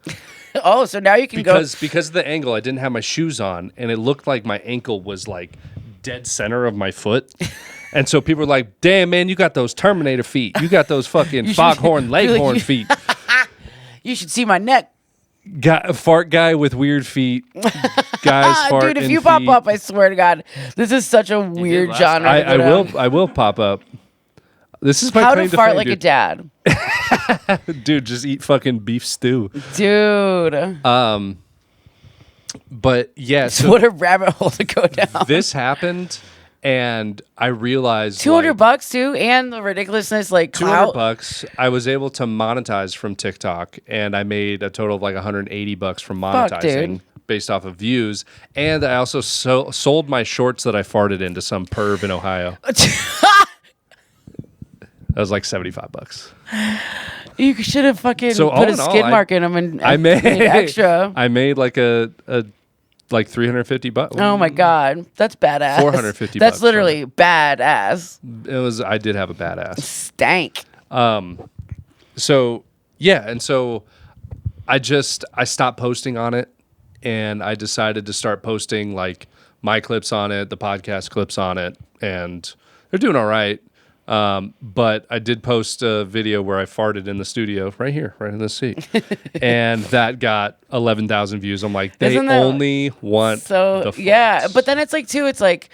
Oh, so now you can because of the angle, I didn't have my shoes on, and it looked like my ankle was like dead center of my foot. And so people were like, damn, man, you got those Terminator feet. You got those fucking foghorn leghorn feet. You should see my neck. Fart guy with weird feet. Guys fart Dude, if in you feet. pop up, I swear to God, this is such a weird genre. I will pop up. This is my how claim to fart fame, like dude. a dad. Dude, just eat fucking beef stew. Dude. But yeah, so what a rabbit hole to go down. this happened, and I realized $200 too, and the ridiculousness like clout. $200. I was able to monetize from TikTok, and I made a total of like $180 from monetizing based off of views. And I also sold my shorts that I farted into some perv in Ohio. That was like $75. You should have fucking So put all a in all, skid mark in them and I made extra. I made like a like $350. Oh my God, that's badass. $450. That's literally badass. It was. I did have a badass. Stank. So yeah, and so I stopped posting on it, and I decided to start posting like my clips on it, the podcast clips on it, and they're doing all right. But I did post a video where I farted in the studio right here, right in this seat, and that got 11,000 views. I'm like, they only want the farts. Yeah, but then it's like too. It's like,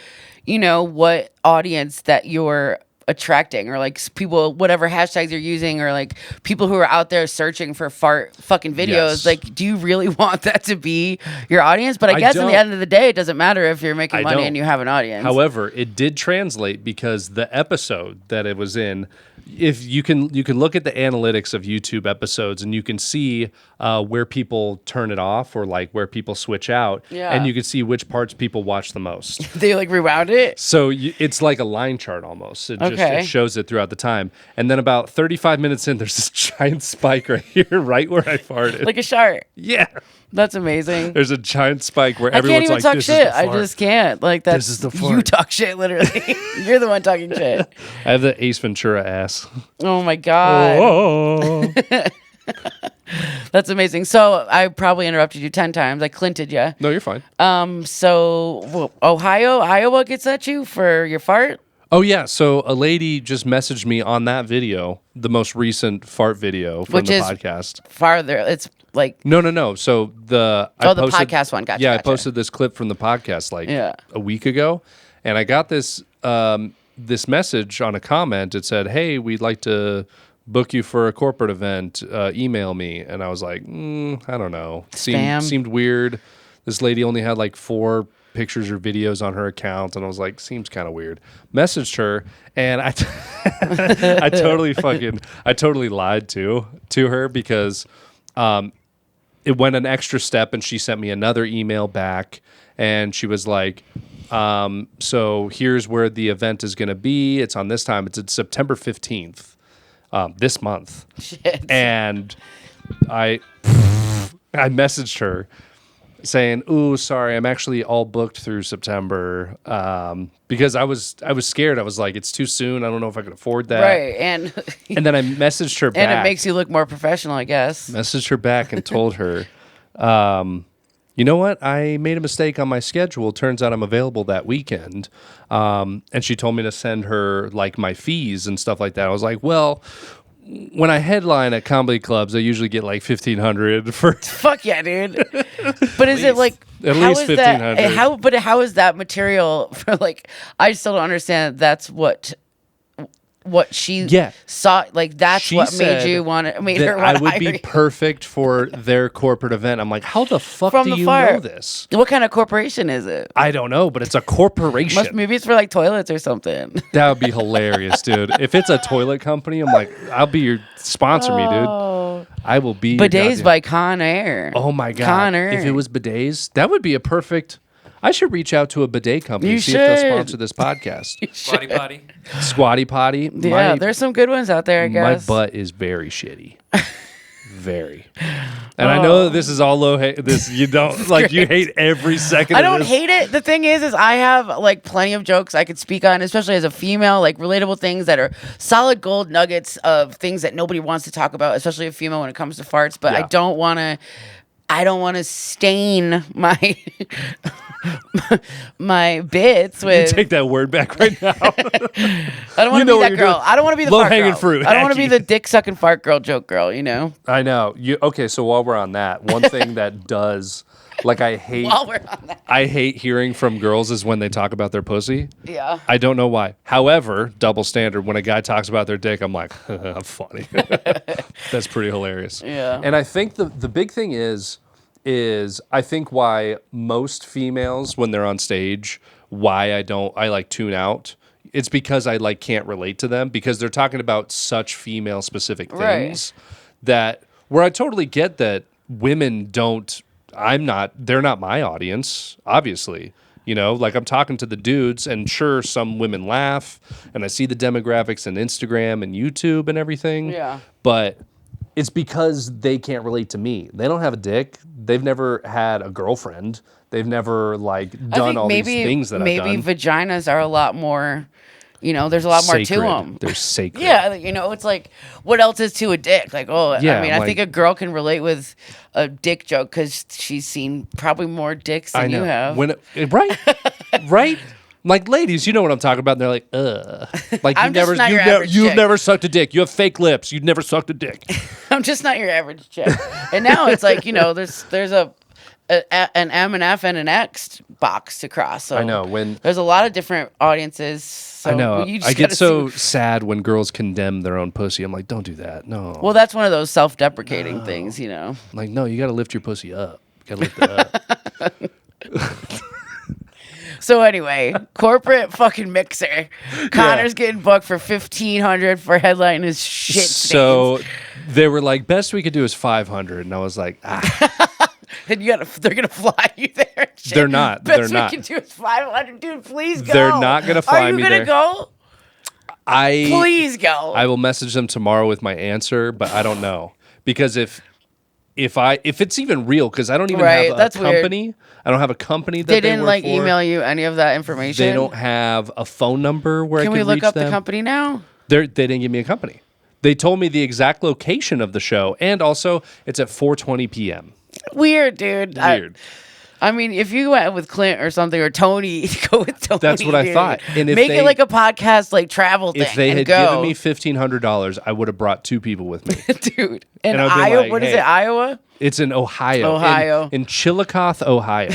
what audience that you're attracting, or like people, whatever hashtags you're using, or like people who are out there searching for fart fucking videos. Yes. Like, do you really want that to be your audience? But I guess in the end of the day, it doesn't matter if you're making money and you have an audience. However, it did translate because the episode that it was in, if you can look at the analytics of YouTube episodes and you can see where people turn it off or like where people switch out, and you can see which parts people watch the most. They like rewound it. So it's like a line chart almost. It shows it throughout the time. And then about 35 minutes in, there's this giant spike right here, right where I farted. Like a shark. Yeah. That's amazing. There's a giant spike where I everyone's can't even like, talk shit. I just can't. Like, that's, this is the fart. You talk shit, literally. You're the one talking shit. I have the Ace Ventura ass. Oh my God. Oh. That's amazing. So I probably interrupted you 10 times. I Clinted you. No, you're fine. So Iowa gets at you for your fart? Oh, yeah. So a lady just messaged me on that video, the most recent fart video from the podcast. Farther. It's like... No. So the podcast one. Gotcha. Yeah, I posted this clip from the podcast a week ago, and I got this this message on a comment. It said, "Hey, we'd like to book you for a corporate event. Email me." And I was like, I don't know. Seemed weird. This lady only had like 4 pictures or videos on her account, and I was like, seems kind of weird. Messaged her, and I totally lied to her because it went an extra step, and she sent me another email back, and she was like, so here's where the event is going to be. It's on this time. It's September 15th, this month. Shit. And I messaged her saying, "Ooh, sorry, I'm actually all booked through September," because I was scared. I was like, "It's too soon. I don't know if I can afford that." Right, and then I messaged her back, and it makes you look more professional, I guess. Messaged her back and told her, "You know what? I made a mistake on my schedule. Turns out I'm available that weekend." And she told me to send her like my fees and stuff like that. I was like, "Well, when I headline at comedy clubs, I usually get like $1,500 for." Fuck yeah, dude! But is it like at least $1,500? But how is that material for like? I still don't understand. That's what she saw. Like that's she what made you want to. Made her want I would be perfect for their corporate event. I'm like, how the fuck do you know this? What kind of corporation is it? I don't know, but it's a corporation. Maybe it's for like toilets or something. That would be hilarious, dude. If it's a toilet company, I'm like, I'll be your sponsor, me, dude. I will be. Bidets by Con Air. Oh my God. Con Air. If it was bidets, that would be a perfect. I should reach out to a bidet company and see if they'll sponsor this podcast. Squatty Potty. Squatty Potty. Yeah, there's some good ones out there, I guess. My butt is very shitty. Very. And I know that this is all low hate. This you don't like. You hate every second. I don't hate it. The thing is I have like plenty of jokes I could speak on, especially as a female, like relatable things that are solid gold nuggets of things that nobody wants to talk about, especially a female when it comes to farts. But I don't want to stain my my bits with. Take that word back right now. I don't want to be that girl. Doing. I don't want to be the low fart hanging girl. fruit. I don't want to be the dick sucking fart girl joke girl. You know. I know. Okay, so while we're on that, one thing that does. Like I hate. While we're on that. I hate hearing from girls is when they talk about their pussy. Yeah. I don't know why. However, double standard. When a guy talks about their dick, I'm like, I'm funny. That's pretty hilarious. Yeah. And I think the big thing is I think why most females when they're on stage, why I like tune out. It's because I like can't relate to them because they're talking about such female specific things that where I totally get that women don't. They're not my audience, obviously. You know, like I'm talking to the dudes, and sure, some women laugh, and I see the demographics on Instagram and YouTube and everything. Yeah. But it's because they can't relate to me. They don't have a dick. they've never had a girlfriend. They've never like I done think all maybe, these things that I've done. maybe vaginas are a lot more, there's a lot more to Sacred. them. They're sacred. Yeah, it's like, what else is to a dick? Like, Yeah, I mean, I like- think a girl can relate with a dick joke because she's seen probably more dicks than you have. Right. Like, ladies, you know what I'm talking about. And they're like, ugh. Like, I'm just not your average you've chick. never sucked a dick. You have fake lips. You've never sucked a dick. I'm just not your average chick. And now it's like, there's an M, an F, and an X box to cross. So I know, when- there's a lot of different audiences. So I know. you just I get gotta so see- sad when girls condemn their own pussy. I'm like, don't do that. No. Well, that's one of those self-deprecating things, Like, no, you got to lift your pussy up. You got to lift it up. So anyway, corporate fucking mixer. Connor's getting booked for $1,500 for headlining his shit stains. So they were like, best we could do is 500. And I was like, And they're gonna fly you there. And shit. They're not. Best They're not. we can do is 500, dude. Please go. They're not gonna fly Are you me gonna there. go? Please go. I will message them tomorrow with my answer, but I don't know. Because if it's even real, because I don't even Right, have a that's weird. company. I don't have a company that They didn't work for. email you any of that information. They don't have a phone number where Can I we can look reach up them. the company now? They didn't give me a company. They told me the exact location of the show, and also it's at 4:20 p.m. Weird, dude. Weird. I mean, if you went with Clint or something or Tony, go with Tony. That's what I dude. thought. And if make they- it like a podcast, like travel thing. If they and had go. given me $1,500, I would have brought 2 people with me. dude, in And I'd be Iowa, like, what is hey. it? Iowa? It's in Ohio. Ohio. In Chillicothe, Ohio.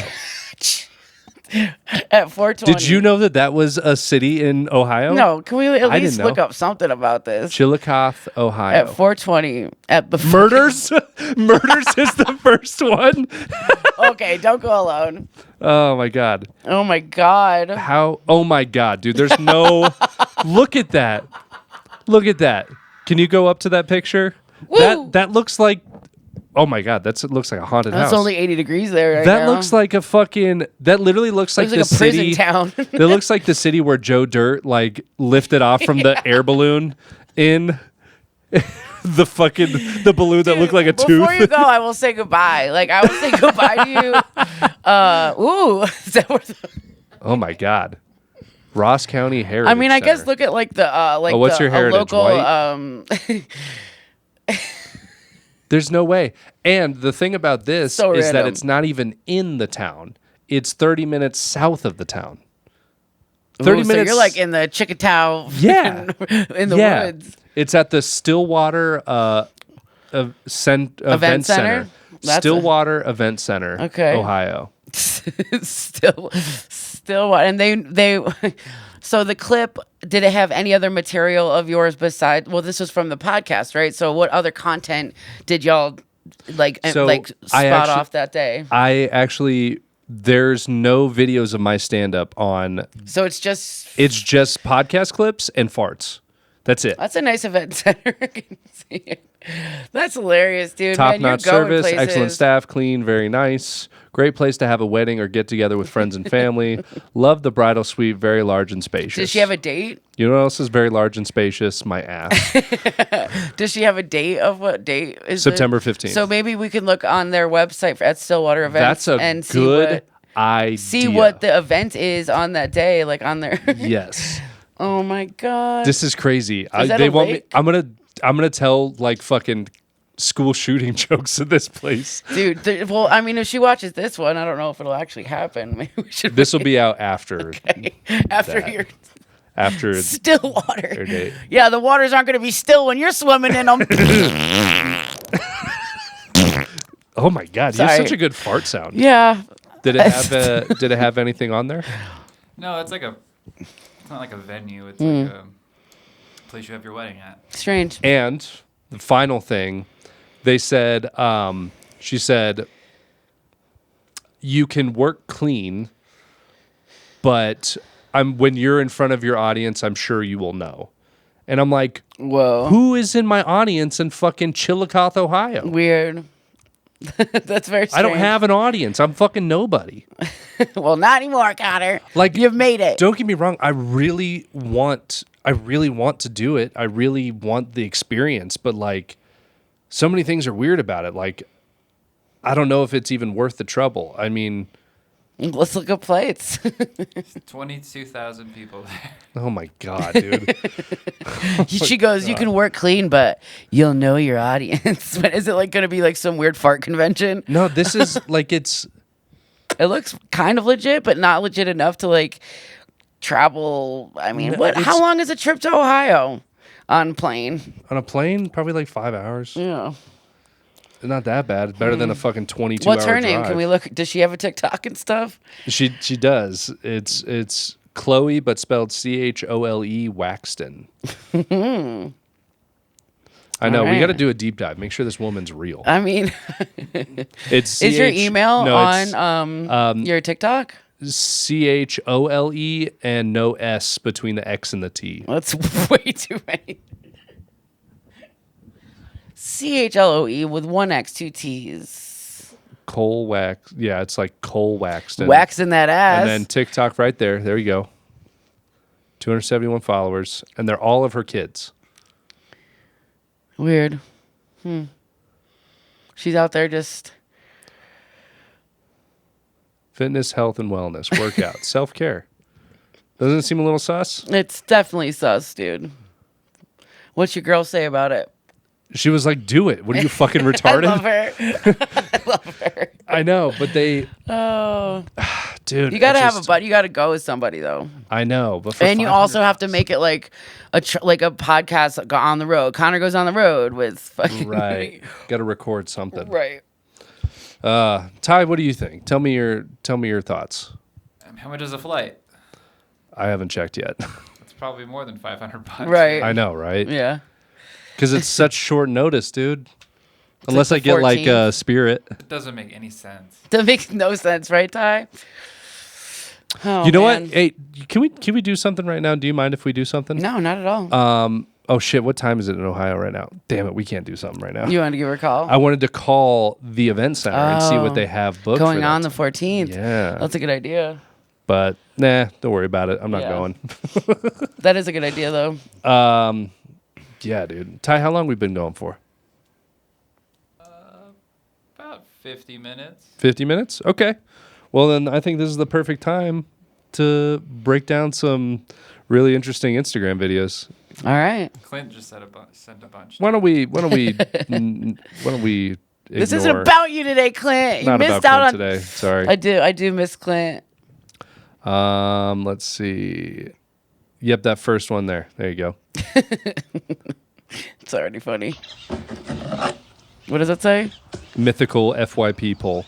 At 420. Did you know that was a city in Ohio? No, can we at I least didn't look know. up something about this? Chillicothe, Ohio. At 420 at the Murders? Murders is the first one. Okay, don't go alone. Oh my God. Oh my god. How? Oh my God, dude. There's no. Look at that. Look at that. Can you go up to that picture? Woo! That looks like. Oh my God, it looks like a haunted It's house. only 80 degrees there right That now. looks like a fucking. That literally looks like Looks the like a prison city. town. That looks like the city where Joe Dirt like lifted off from the air balloon in the balloon that looked like a tooth. Before you go, I will say goodbye. Like I will say goodbye to you. Ooh, is that where Oh my God, Ross County Heritage. I mean, I guess Center. look at like the like what's the, your heritage, local white? There's no way. And the thing about this So is that random. it's not even in the town. It's 30 minutes south of the town. 30 Ooh, minutes. So you're like in the Chickasaw. Yeah. in the yeah. woods. It's at the Stillwater event center. That's a- Stillwater Event Center, Okay. Ohio. still what? And they. So the clip, did it have any other material of yours besides? Well, this was from the podcast, right? So what other content did y'all So spot off that day? There's no videos of my stand-up on. So it's just podcast clips and farts. That's it. that's a nice event center. I can see it. That's hilarious, dude. Man, you're Top-notch going service, places. excellent staff, clean, very nice. Great place to have a wedding or get together with friends and family. Love the bridal suite, very large and spacious. Does she have a date? You know what else is very large and spacious? My ass. Does she have a date of what date is September it? 15th. So maybe we can look on their website at Stillwater Events That's a and good idea. see what the event is on that day, like on their. Yes. Oh my god. This is crazy. that They a want me. lake? I'm gonna tell like fucking school shooting jokes at this place. Dude, well, I mean, if she watches this one, I don't know if it'll actually happen. Maybe we should. This will be out after after that. your after still water. their date. Yeah, the waters aren't going to be still when you're swimming in them. Oh my god, you have Sorry. such a good fart sound. Yeah. Did it have anything on there? No, it's like it's not like a venue. It's Hmm. like a place you have your wedding at. Strange. And the final thing, they said, she said, you can work clean, but when you're in front of your audience, I'm sure you will know. And I'm like, Whoa. who is in my audience in fucking Chillicothe, Ohio? Weird. That's very strange. I don't have an audience. I'm fucking nobody. Well, not anymore, Connor. Like, You've made it. Don't get me wrong. I really want to do it. I really want the experience, but like so many things are weird about it. Like I don't know if it's even worth the trouble. I mean, Let's look up flights. 22,000 people there. oh my God, dude. She goes, you can work clean, but you'll know your audience. But is it like going to be like some weird fart convention? No, this is like it's. It looks kind of legit, but not legit enough to like travel. I mean, what? How long is a trip to Ohio on plane? On a plane, probably like 5 hours. Yeah. Not that bad. It's better than a fucking 22 What's hour her name? drive. Can we look? Does she have a TikTok and stuff? She does. It's Chloe, but spelled Chole Waxton. I know. We got to do a deep dive. Make sure this woman's real. I mean, It's is your email no, it's on your TikTok? Chole and no S between the X and the T. That's way too many. CHLOE with one X, two T's. Cole Wax. Yeah, it's like Cole Waxton. Waxing that ass. And then TikTok right there. There you go. 271 followers. And they're all of her kids. Weird. She's out there just... Fitness, health, and wellness. Workout. Self-care. Doesn't it seem a little sus? It's definitely sus, dude. What's your girl say about it? She was like, do it. What are you, fucking retarded? I love her. I love her. I know, but they... Oh. Dude. You got to have a buddy. You got to go with somebody, though. I know, but for And you also have to make it like a podcast on the road. Connor goes on the road with fucking... Right. Got to record something. Right. Ty, what do you think? Tell me your thoughts. How much is a flight? I haven't checked yet. It's probably more than $500. Right. I know, right? Yeah. Because it's such short notice, dude. Unless I like the get like 14th. Spirit. It doesn't make any sense. That makes no sense, right, Ty? Oh, You know man. what? Hey, can we do something right now? Do you mind if we do something? No, not at all. Oh shit! What time is it in Ohio right now? Damn it, we can't do something right now. You want to give her a call? I wanted to call the event center and see what Oh. they have booked. Going for on that. the 14th. Yeah. That's a good idea. But nah, don't worry about it. I'm not Yeah. going. That is a good idea, though. Yeah, dude. Ty, how long we been going for? About 50 minutes. 50 minutes? Okay. Well, then I think this is the perfect time to break down some really interesting Instagram videos. All right. Clint just sent a bunch. Why don't we This isn't ignore- about you today, Clint. You not missed about out Clint on today. Sorry. I do miss Clint. Let's see. Yep, that first one there. There you go. It's already funny. What does it say? Mythical FYP poll.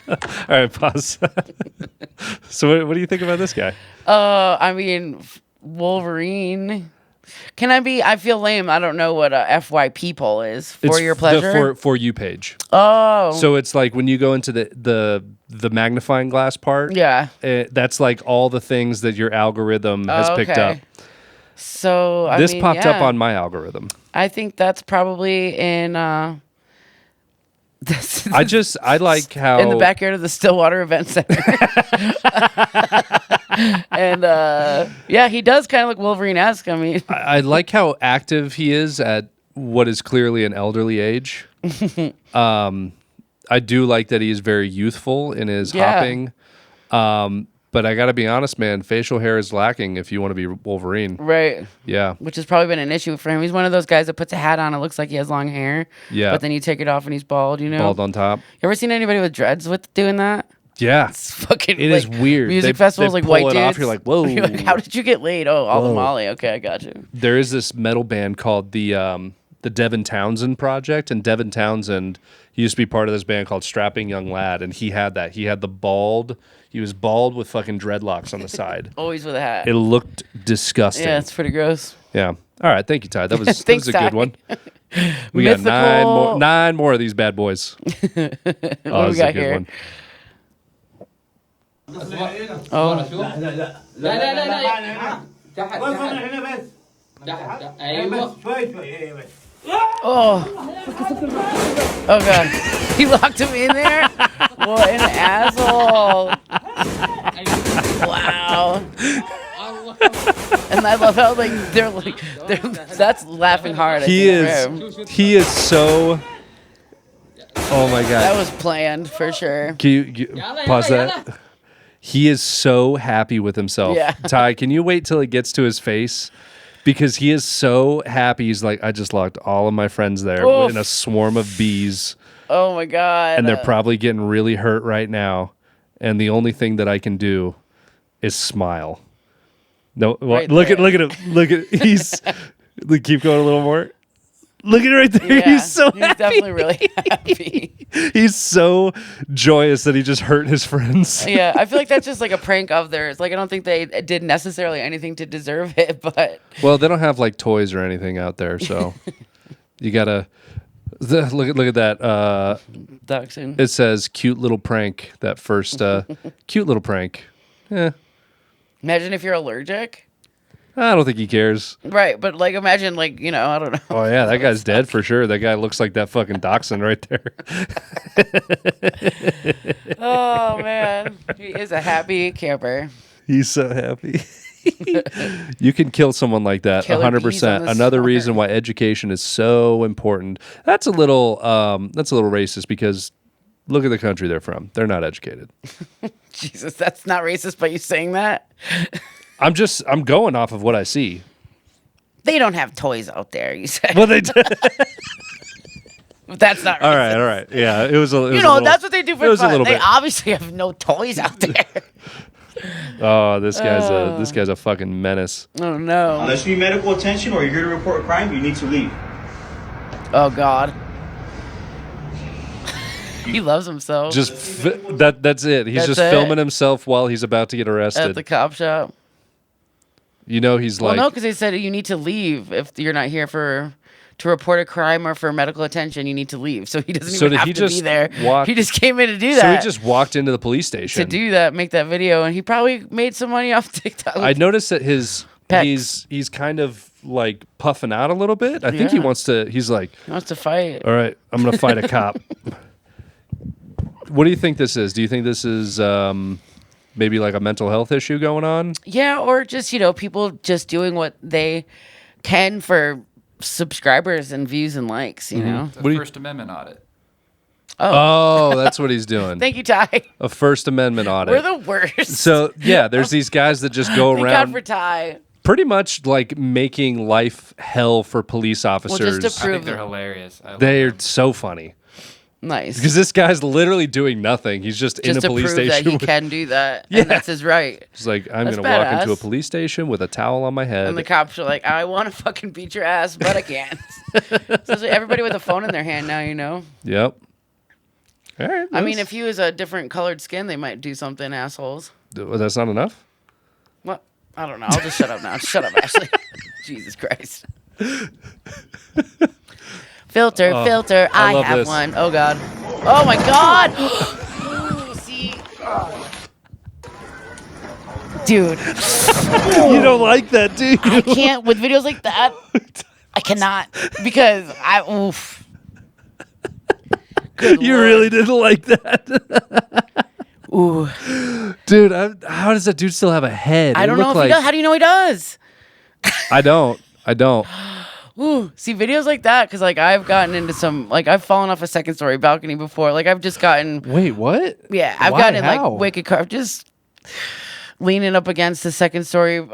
All right, pause. So what do you think about this guy? I mean, Wolverine. Can I be? I feel lame. I don't know what a FYP poll is. For your pleasure. The for you page. Oh. So it's like when you go into the magnifying glass part. Yeah. That's like all the things that your algorithm has picked up. So I This mean, popped up yeah. on my algorithm. I think that's probably in. I like how in the backyard of the Stillwater Event Center. And yeah, he does kind of look Wolverine-esque. I mean, I like how active he is at what is clearly an elderly age. I do like that he is very youthful in his hopping. But I got to be honest, man, facial hair is lacking if you want to be Wolverine. right. Yeah. Which has probably been an issue for him. He's one of those guys that puts a hat on. It looks like he has long hair. Yeah. But then you take it off and he's bald, you know? Bald on top. You ever seen anybody with dreads with doing that? Yeah. It's fucking It like, is weird. Music They festivals, pull like white it dudes. off, you're like, whoa. You're like, how did you get laid? Oh, all the Whoa. Molly. Okay, I got you. There is this metal band called the Devin Townsend Project, and Devin Townsend, he used to be part of this band called Strapping Young Lad, and he had that. He had the bald. He was bald with fucking dreadlocks on the side. Always with a hat. It looked disgusting. Yeah, it's pretty gross. Yeah. All right. Thank you, Ty. That was Thanks, a Ty. good one. We got Mythical- nine more of these bad boys. What do we That's got a good here? one. Oh, لا لا لا لا تحت تحت ايوه oh, oh god, he locked him in there. What an asshole! Wow. الله And I love how they're that's laughing hard. I He think, for is him. he is so. Oh my god! That was planned for sure. Can you pause that? He is so happy with himself. Yeah. Ty, can you wait till it gets to his face? Because he is so happy. He's like, I just locked all of my friends there Oof. in a swarm of bees. Oh my god! And they're probably getting really hurt right now. And the only thing that I can do is smile. No, Right look at there. him. Look at he's keep going a little more. Look at it right there. Yeah, He's so happy. definitely really happy. He's so joyous that he just hurt his friends. Yeah, I feel like that's just like a prank of theirs. Like I don't think they did necessarily anything to deserve it, but Well, they don't have like toys or anything out there, so you gotta look at that. Dachshund. It says cute little prank. That first cute little prank. Yeah, Imagine if you're allergic. I don't think he cares. Right, but like imagine like, I don't know. Oh yeah, that guy's dead for sure. That guy looks like that fucking dachshund right there. Oh man. He is a happy camper. He's so happy. You can kill someone like that, Killer bees on 100%. the Another swarm. reason why education is so important. That's a little racist because look at the country they're from. They're not educated. Jesus, that's not racist, but you saying that? I'm going off of what I see. They don't have toys out there, you said. Well, they do. That's not racist. All right. Yeah, it was a. It was You a know, little- that's what they do for it was a fun. little They bit. obviously have no toys out there. Oh, this guy's a fucking menace. Oh no. Unless you need medical attention or you're here to report a crime, you need to leave. Oh god. He loves himself. That's it. He's That's just it? filming himself while he's about to get At arrested. the cop shop. You know, he's Well, like, no, because they said you need to leave if you're not here to report a crime or for medical attention. You need to leave. So he doesn't So even did have he to be just there. walk- He just came in to do so that. he just walked into the police station. to do that, make that video, and he probably made some money off TikTok. I noticed that his Pecs. he's kind of like puffing out a little bit. I think he Yeah. wants to. He's like, He wants to fight. all right, I'm gonna fight a cop. What do you think this is? Do you think this is maybe like a mental health issue going on? Yeah, or just, people just doing what they can for subscribers and views and likes, you know? The What do you- First Amendment audit. Oh, that's what he's doing. Thank you, Ty. A First Amendment audit. We're the worst. So yeah, there's these guys that just go Thank around God for Ty. pretty much like making life hell for police officers. just to I prove think they're hilarious. I love They're them. so funny Nice. because this guy's literally doing nothing. He's just in Just a to police prove that station. he can do that. Yeah. And that's his right. He's like, I'm That's gonna walk into a badass. police station with a towel on my head. And the cops are like, I want to fucking beat your ass, but I can't. So it's everybody with a phone in their hand now, you know? Yep. All right. I mean, if he was a different colored skin, they might do something, assholes. that's not enough. What? I don't know. I'll just shut up now. Shut up, Ashley. Jesus Christ. Filter. I love have this. one. Oh, God. Oh, my God. Ooh, see? Dude, You don't like that, do you? I can't. With videos like that, I cannot. Because oof. Good You Lord. really didn't like that, Ooh. dude. How does that dude still have a head? I It don't know looked if he does. How do you know he does? I don't. Ooh, see videos like that because like I've gotten into some like I've fallen off a second story balcony before. Like I've just gotten Wait, what? yeah I've Why? gotten in How? like wicked car just leaning up against the second story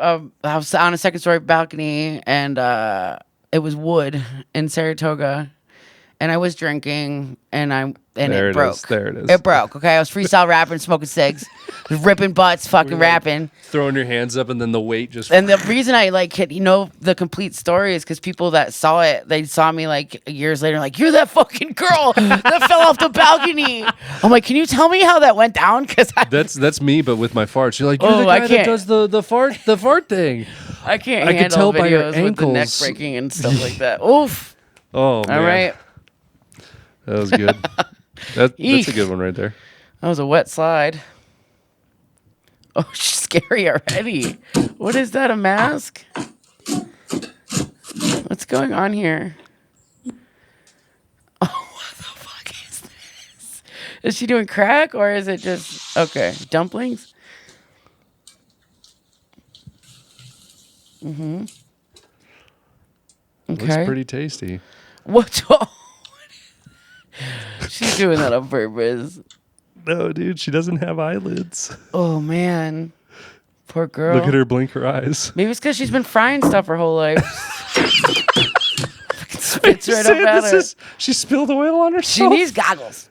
house on a second story balcony and it was wood in Saratoga and I was drinking and There it it broke. is. There it is. It broke. Okay, I was freestyle rapping, smoking cigs, ripping butts, fucking rapping. Throwing your hands up and then the weight just. And the reason I like hit, the complete story is because people that saw it, they saw me like years later, like, you're that fucking girl that fell off the balcony. I'm like, can you tell me how that went down? Because That's me, but with my farts. You're like, you're Oh, the I guy that can't. does the fart thing. I can't I could handle tell by your videos with the neck ankles. breaking and stuff like that. Oof. Oh man. All right. That was good. That's a Eek. good one right there. That was a wet slide. Oh, she's scary already. What is that, a mask? What's going on here? Oh, what the fuck is this? Is she doing crack or is it just... Okay, dumplings? Looks Okay. pretty tasty. What's She's doing that on purpose. No, dude, she doesn't have eyelids. Oh man, poor girl. Look at her blink her eyes. Maybe it's because she's been frying stuff her whole life. Spits right up at her. She spilled oil on herself. She needs goggles.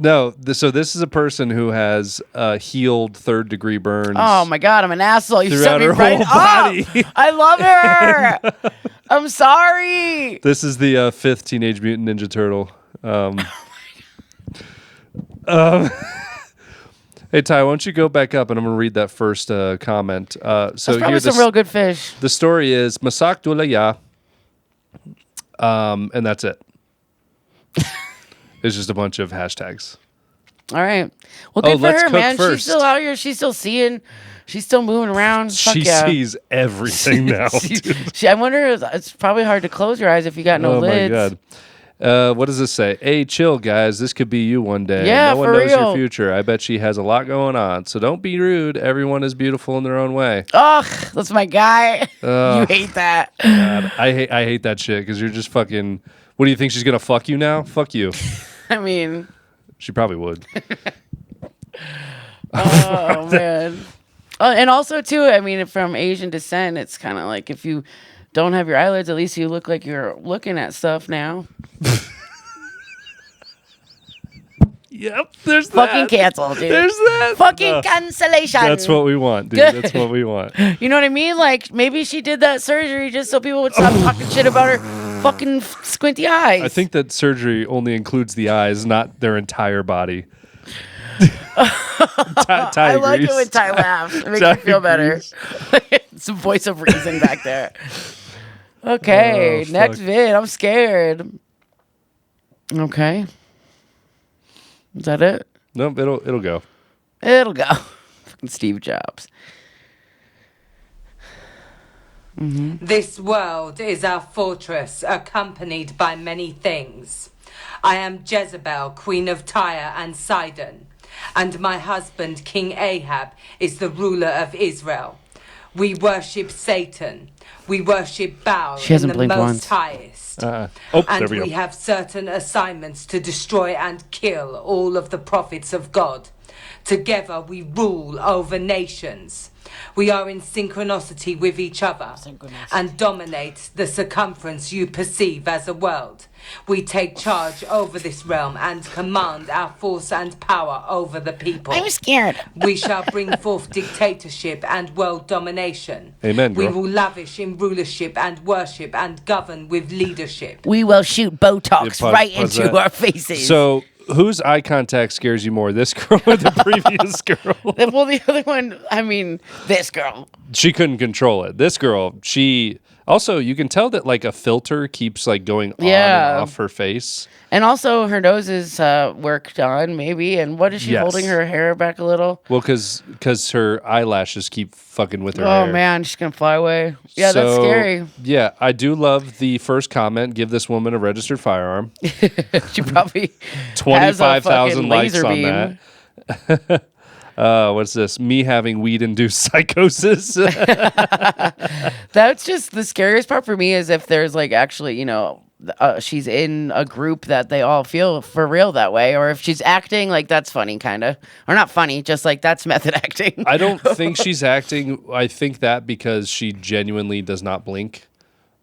No, so this is a person who has healed third-degree burns. Oh my god, I'm an asshole. You set Throughout me her right whole body. up. I love her. I'm sorry. This is the fifth Teenage Mutant Ninja Turtle. Hey, Ty, why don't you go back up, and I'm going to read that first comment. That's probably some real good fish. The story is Masak Dulaya, and that's it. It's just a bunch of hashtags. All right. Well, good for let's her, cook man. first. She's still out here. She's still seeing. She's still moving around. Fuck She yeah. sees everything now. I wonder, it's probably hard to close your eyes if you got no lids. Oh, my God. What does this say? Hey, chill, guys. This could be you one day. Yeah, no one for knows your real. future. I bet she has a lot going on. So don't be rude. Everyone is beautiful in their own way. Ugh, that's my guy. You hate that. God, I hate that shit because you're just fucking. What do you think she's gonna fuck you now? Fuck you. I mean, She probably would. oh man. And also too, I mean, from Asian descent, it's kind of like if you don't have your eyelids, at least you look like you're looking at stuff now. Yep, there's Fucking that. cancel, dude. There's that. Fucking cancellation. That's what we want, dude. Good. That's what we want. You know what I mean? Like maybe she did that surgery just so people would stop talking shit about her fucking squinty eyes. I think that surgery only includes the eyes, not their entire body. Ty I like it agrees. when Ty laughs. It makes Ty me feel better. agrees. It's a voice of reason back there. Okay, Oh, next fuck. vid. I'm scared. Okay. Is that it? Nope, it'll go. It'll go. Fucking Steve Jobs. This world is our fortress, accompanied by many things. I am Jezebel, queen of Tyre and Sidon, and my husband, King Ahab, is the ruler of Israel. We worship Satan. We worship Baal She hasn't in the blinked most once. highest. Oh, And there we go. have certain assignments to destroy and kill all of the prophets of God. Together we rule over nations. We are in synchronicity with each other and dominate the circumference you perceive as a world. We take charge over this realm and command our force and power over the people. I'm scared. We shall bring forth dictatorship and world domination. Amen, We girl. will lavish in rulership and worship and govern with leadership. We will shoot Botox Yeah, right pause into that. our faces. So, whose eye contact scares you more, this girl or the previous girl? well, the other one, I mean, this girl. She couldn't control it. This girl, she also, you can tell that like a filter keeps like going on Yeah. and off her face. And also her nose is worked on, maybe. And what is she Yes. holding her hair back a little? Well, because her eyelashes keep fucking with her Oh, hair. man, she's going to fly away. Yeah, that's So, scary. Yeah, I do love the first comment. Give this woman a registered firearm. She probably 25,000 fucking likes laser on beam. that. What's this? Me having weed-induced psychosis. That's just the scariest part for me is if there's like actually, you know, she's in a group that they all feel for real that way, or if she's acting like that's funny, kind of, or not funny, just like that's method acting. I don't think she's acting. I think that because she genuinely does not blink.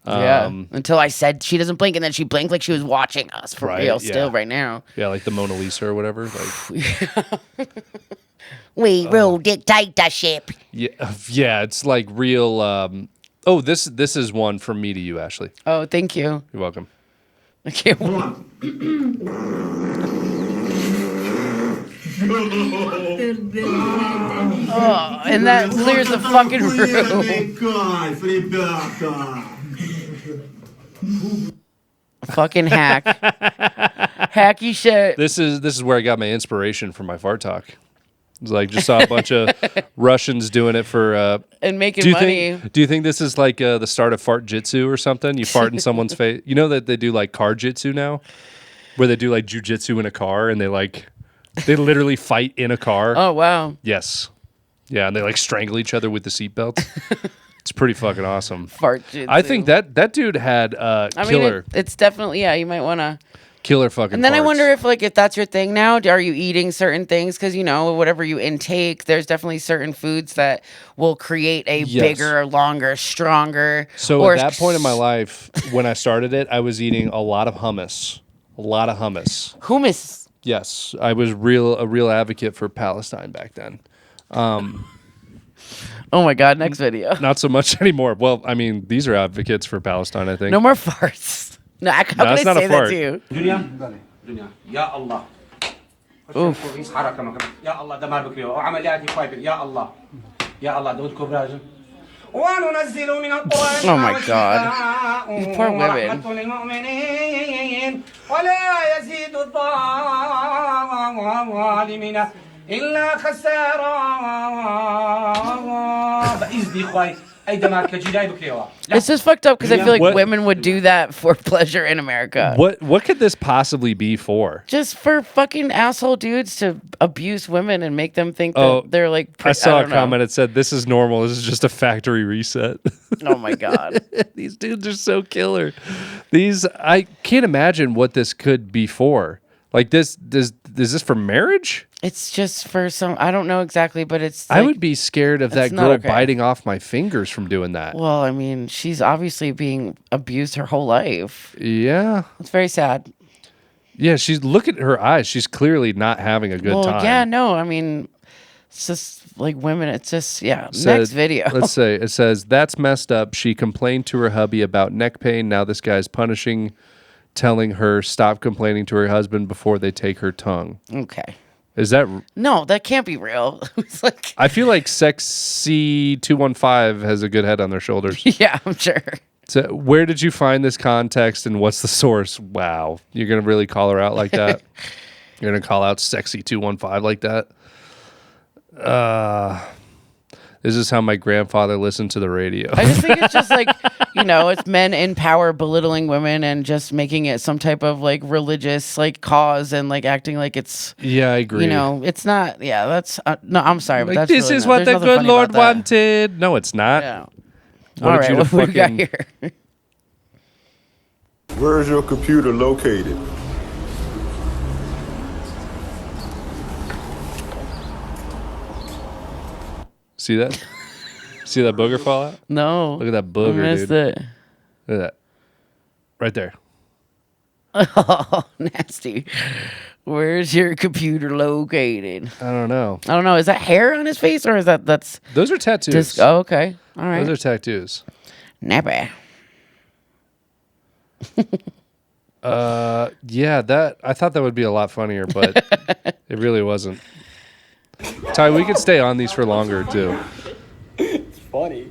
Yeah. Until I said she doesn't blink, and then she blinked like she was watching us for Right, real. Still, yeah. right now. Yeah, like the Mona Lisa or whatever. Like, We rule dictatorship. yeah, it's like real. Oh, this is one from me to you, Ashley. Oh, thank you. You're welcome. I can't. Oh, and that clears the fucking room. Fucking hack. Hacky shit. This is where I got my inspiration for my fart talk. It's like just saw a bunch of Russians doing it for. And making Do you money. think this is like the start of fart jitsu or something? You fart in someone's face. You know that they do like car jitsu now, where they do like jujitsu in a car and they literally fight in a car. Oh, wow. Yes, yeah, and they like strangle each other with the seatbelts. It's pretty fucking awesome. Fart jutsu. I think that dude had killer it's definitely, yeah, you might want to. killer fucking. And then I farts. wonder if that's your thing now. Are you eating certain things? Because whatever you intake, there's definitely certain foods that will create a bigger, longer, stronger. So at that point in my life, when I started it, I was eating a lot of hummus. Hummus. Yes, I was a real advocate for Palestine back then. Oh my God! Next video. Not so much anymore. Well, I mean, these are advocates for Palestine, I think. No more farts. No, how can I that's not say a that fart. to you? دنيا يا الله حركة يا الله دمار بكري وعملياتي خايبة يا الله يا الله دود كبراجم وننزل من القرآن Oh my God. These poor women. للمؤمنين ولا يزيد الظالمين إلا خسارا بإذن إخوي أي دمار كجداي بكريوا It's just fucked up because I feel like What- women would do that for pleasure in America. What could this possibly be for? Just for fucking asshole dudes to abuse women and make them think that Oh, they're like. I saw a don't know. comment. It said, "This is normal. This is just a factory reset." Oh my God. These dudes are so killer. I can't imagine what this could be for. Like is this for marriage? It's just for some. I don't know exactly, but it's. I like- would be scared of that That's not girl okay. biting off my fingers from doing that. Well, I mean, she's obviously being abused her whole life. Yeah. It's very sad. Yeah, look at her eyes. She's clearly not having a good time. Yeah, no, I mean, it's just like women. It's just Next Said- video. Let's say it says that's messed up. She complained to her hubby about neck pain. Now this guy's telling her stop complaining to her husband before they take her tongue. Okay. Is that? No, that can't be real. It's like, I feel like Sexy 215 has a good head on their shoulders. yeah, I'm sure. So where did you find this context and what's the source? Wow, you're gonna really call her out like that? You're gonna call out Sexy 215 like that? This is how my grandfather listened to the radio. I just think it's just like, it's men in power belittling women and just making it some type of like religious like cause and like acting like it's, Yeah, I agree. it's not. Yeah, that's no. I'm sorry, but Like, that's this really is not- what there's the nothing good funny Lord about that. wanted. No, it's not. Yeah. Wanted All right, you to what we got fucking- here? Where is your computer located? See that? See that booger fall out? No. Look at that I booger, missed dude. it. Look at that. Right there. Oh, nasty. Where's your computer located? I don't know. I don't know. Is that hair on his face or is that's Those are tattoos. just? Oh, okay. All right. Those are tattoos. Nappy. Yeah, that I thought that would be a lot funnier, but it really wasn't. Ty, we could stay on these for longer too. It's funny.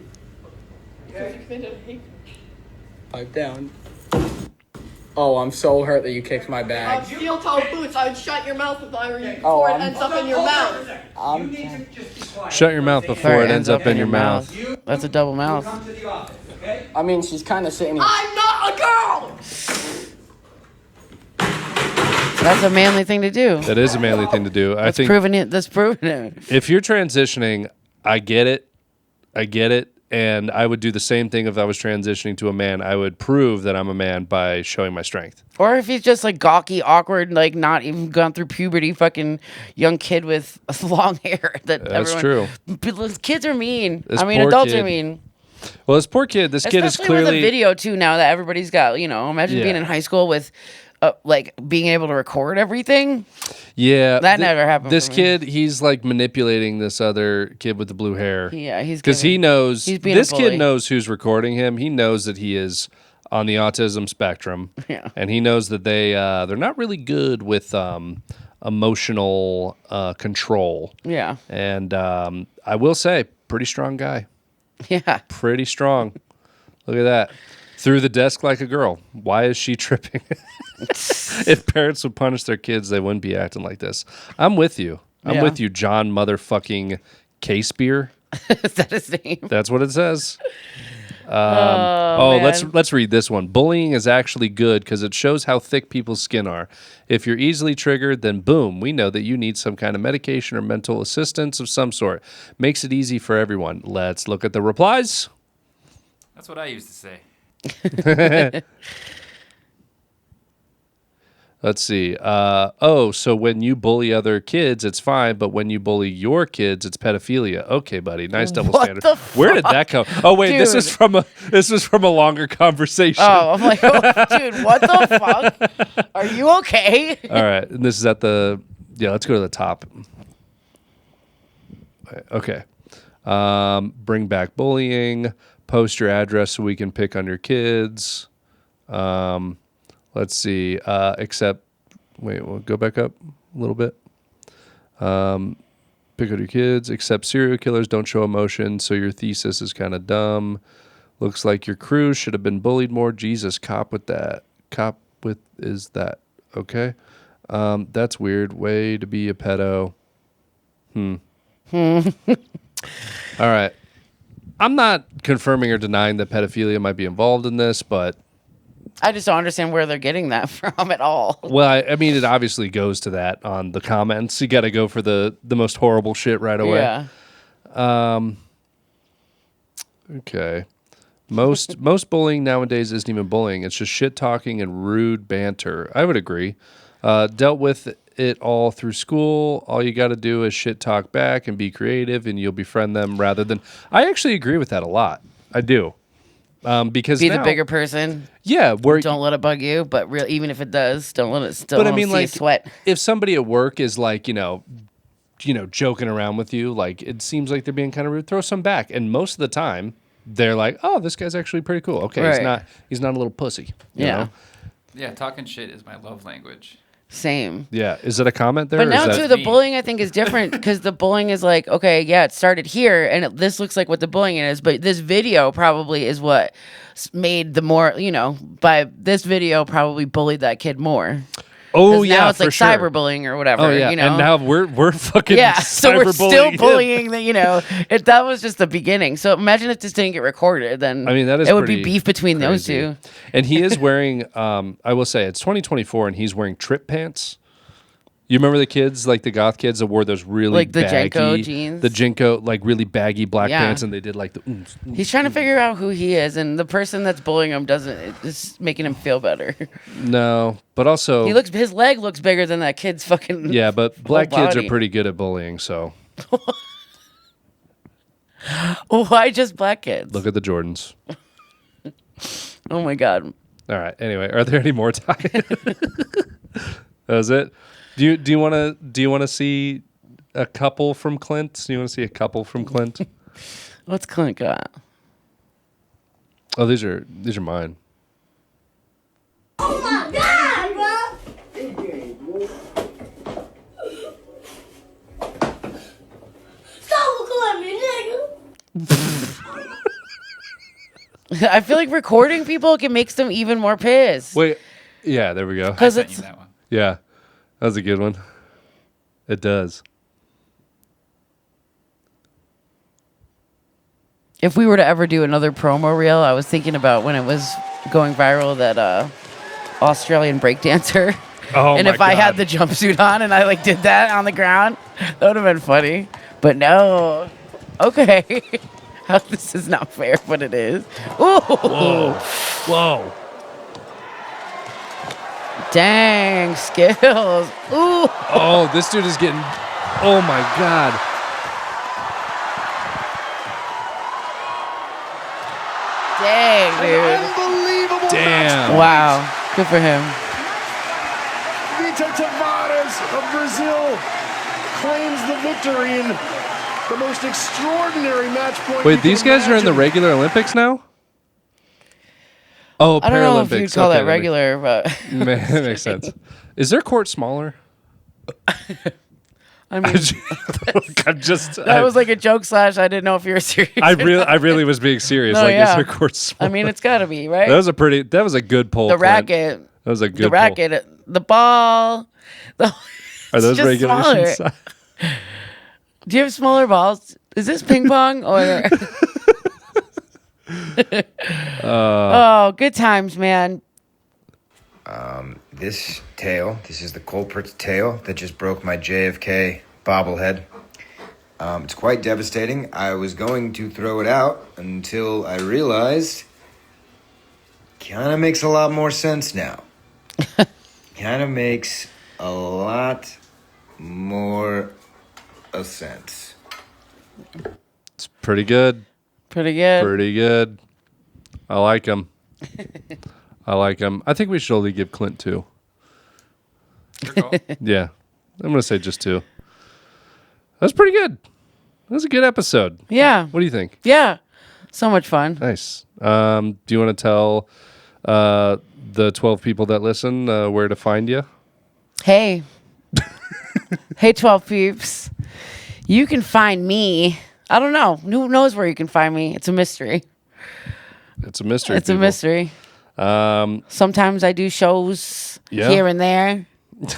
Pipe down. Oh, I'm so hurt that you kicked my bag. Steel toe boots. I would shut your mouth if I were you Oh, before it I'm- ends up in your mouth. Shut your mouth before it ends up in your mouth. That's a double mouth. I mean, she's kind of sitting here. I'm not a girl. That's a manly thing to do. That is a manly thing to do. I think Proving it. That's proving it. if you're transitioning, I get it. And I would do the same thing if I was transitioning to a man. I would prove that I'm a man by showing my strength. Or if he's just like gawky, awkward, like not even gone through puberty, fucking young kid with long hair. That's true. Kids are mean. This I mean, poor adults kid. are mean. Well, this poor kid, this kid is Especially with clearly a video too. Now that everybody's got, imagine Yeah. being in high school with, like being able to record everything. Yeah, That never happened This for me. kid, he's like manipulating this other kid with the blue hair. Yeah, he's because he giving- knows he's being a this kid bully. knows who's recording him. He knows that he is on the autism spectrum. Yeah. and he knows that they're not really good with emotional control. Yeah, And I will say, pretty strong guy. yeah. Pretty strong. Look at that. Through the desk like a girl. Why is she tripping? If parents would punish their kids, they wouldn't be acting like this. I'm with you. I'm Yeah. with you, John motherfucking Casebeer. Is that his name? That's what it says. Oh, man. let's read this one. Bullying is actually good because it shows how thick people's skin are. If you're easily triggered, then boom, we know that you need some kind of medication or mental assistance of some sort. Makes it easy for everyone. Let's look at the replies. That's what I used to say. Let's see. So when you bully other kids, it's fine, but when you bully your kids, it's pedophilia. Okay, buddy. Nice double What standard. the Where did that come? Oh wait, this is from a longer conversation. Oh, I'm like, dude, what the fuck? Are you okay? All right, and this is at the let's go to the top. Okay. Bring back bullying. Post your address so we can pick on your kids. Let's see. We'll go back up a little bit. Pick on your kids. Except serial killers don't show emotion, so your thesis is kind of dumb. Looks like your crew should have been bullied more. Jesus, cop with that. Cop with is that. Okay. That's weird. Way to be a pedo. All right. I'm not confirming or denying that pedophilia might be involved in this, but I just don't understand where they're getting that from at all. well, I mean, it obviously goes to that on the comments. You got to go for the most horrible shit right away. Yeah. Okay. Most bullying nowadays isn't even bullying. It's just shit talking and rude banter. I would agree. Dealt with it all through school. All you got to do is shit talk back and be creative, and you'll befriend them rather than. I actually agree with that a lot. I do. Because be now, the bigger person. Yeah, where Don't let it bug you, but even if it does, don't let it still. But I mean, see like, you sweat. if somebody at work is like, joking around with you, like it seems like they're being kind of rude, throw some back. And most of the time, they're like, "Oh, this guy's actually pretty cool. Okay, Right. he's not a little pussy." You Yeah. know? Yeah, talking shit is my love language. Same. Yeah. Is it a comment there? But or now is that, too, the me? bullying I think is different because the bullying is like, okay, yeah, it started here, and this looks like what the bullying is, but this video probably is what made the more, by this video probably bullied that kid more. Oh 'Cause yeah, now it's for like sure. cyberbullying or whatever. Oh yeah, and now we're fucking yeah, so we're still cyberbullying bullying that. That was just the beginning. So imagine if this didn't get recorded, then I mean, that is it would be pretty beef between those crazy. two. And he is wearing, I will say, it's 2024, and he's wearing trip pants. You remember the kids, like the goth kids that wore those really Like the baggy, Jenko jeans? the Jenko, like really baggy black Yeah. pants, and they did like the. He's trying to figure out who he is, and the person that's bullying him doesn't. It's making him feel better. No, but also His leg looks bigger than that kid's fucking. yeah, but black kids are body. pretty good at bullying. So Why just black kids? look at the Jordans. Oh my god. All right. Anyway, are there any more time? That was it. Do you want to see a couple from Clint? Do you want to see a couple from Clint? What's Clint got? Oh, these are mine. Oh my god, bro! Stop looking at me, nigga! I feel like recording people makes them even more pissed. Wait. Yeah, there we go. I Because sent it's you that one. Yeah, that was a good one. It does. if we were to ever do another promo reel, I was thinking about when it was going viral that Australian breakdancer. Oh, and my if I had God. the jumpsuit on and I did that on the ground, that would have been funny. But no. Okay. This is not fair, but it is. Ooh. Whoa. Dang, skills. Ooh. Oh, this dude is getting. Oh my God. Dang, dude. Unbelievable Damn. Wow. Good for him. Vita Tavares of Brazil claims the victory in the most extraordinary match point. Wait, you can these guys are in the imagine. regular Olympics now? Oh, I don't know if Paralympics. you'd call Okay, that regular, but That makes sense. Is their court smaller? I mean, that was like a joke / I didn't know if you were serious. I really was being serious. No, like, is yeah. their court smaller? I mean, it's got to be, right? That was a good poll. The Clint. racket. That was a good The racket. The ball. Are those just regulations? smaller. Do you have smaller balls? Is this ping pong or? Oh, good times, man. This is the culprit's tail that just broke my JFK bobblehead. It's quite devastating. I was going to throw it out until I realized kind of makes a lot more sense now. Kind of makes a lot more sense. It's pretty good. Pretty good. Pretty good. I like him. I like him. I think we should only give Clint 2. Yeah. I'm going to say just 2. That's pretty good. That was a good episode. Yeah. What do you think? Yeah. So much fun. Nice. Do you want to tell the 12 people that listen where to find you? Hey. Hey, 12 peeps. You can find me. I don't know. Who knows where you can find me? It's a mystery. It's a mystery. It's a mystery. Sometimes I do shows here and there. You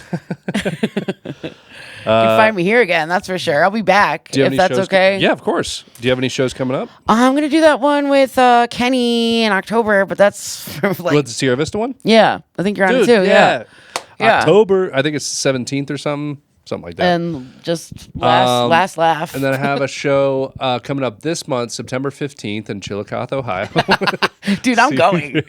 can find me here again, that's for sure. I'll be back if that's okay. Yeah, of course. Do you have any shows coming up? I'm gonna do that one with Kenny in October, but that's for like What's the Sierra Vista one? Yeah, I think you're on it too. Yeah. October, I think it's 17th or something like that. And just last laugh. And then I have a show coming up this month, September 15th in Chillicothe, Ohio. Dude, I'm going.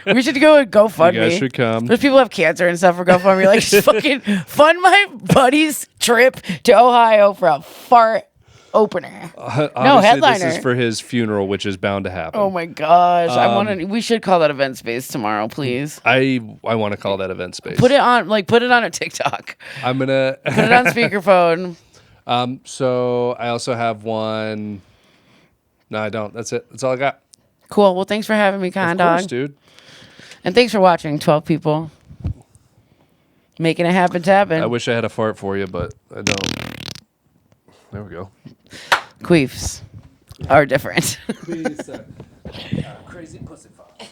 We should go and GoFundMe. You guys should come. There's people who have cancer and stuff for GoFundMe. Like, just fucking fund my buddy's trip to Ohio for a fart opener. No, headliner. This is for his funeral, which is bound to happen. Oh my gosh. We should call that event space tomorrow, please. I want to call that event space. Put it on a TikTok. I'm going to put it on speakerphone. So I also have one. No, I don't. That's it. That's all I got. Cool. Well, thanks for having me, Con Dog. Of course, dude. And thanks for watching, 12 people. Making it happen. I wish I had a fart for you, but I don't. There we go. Queefs are different. Crazy pussy fart.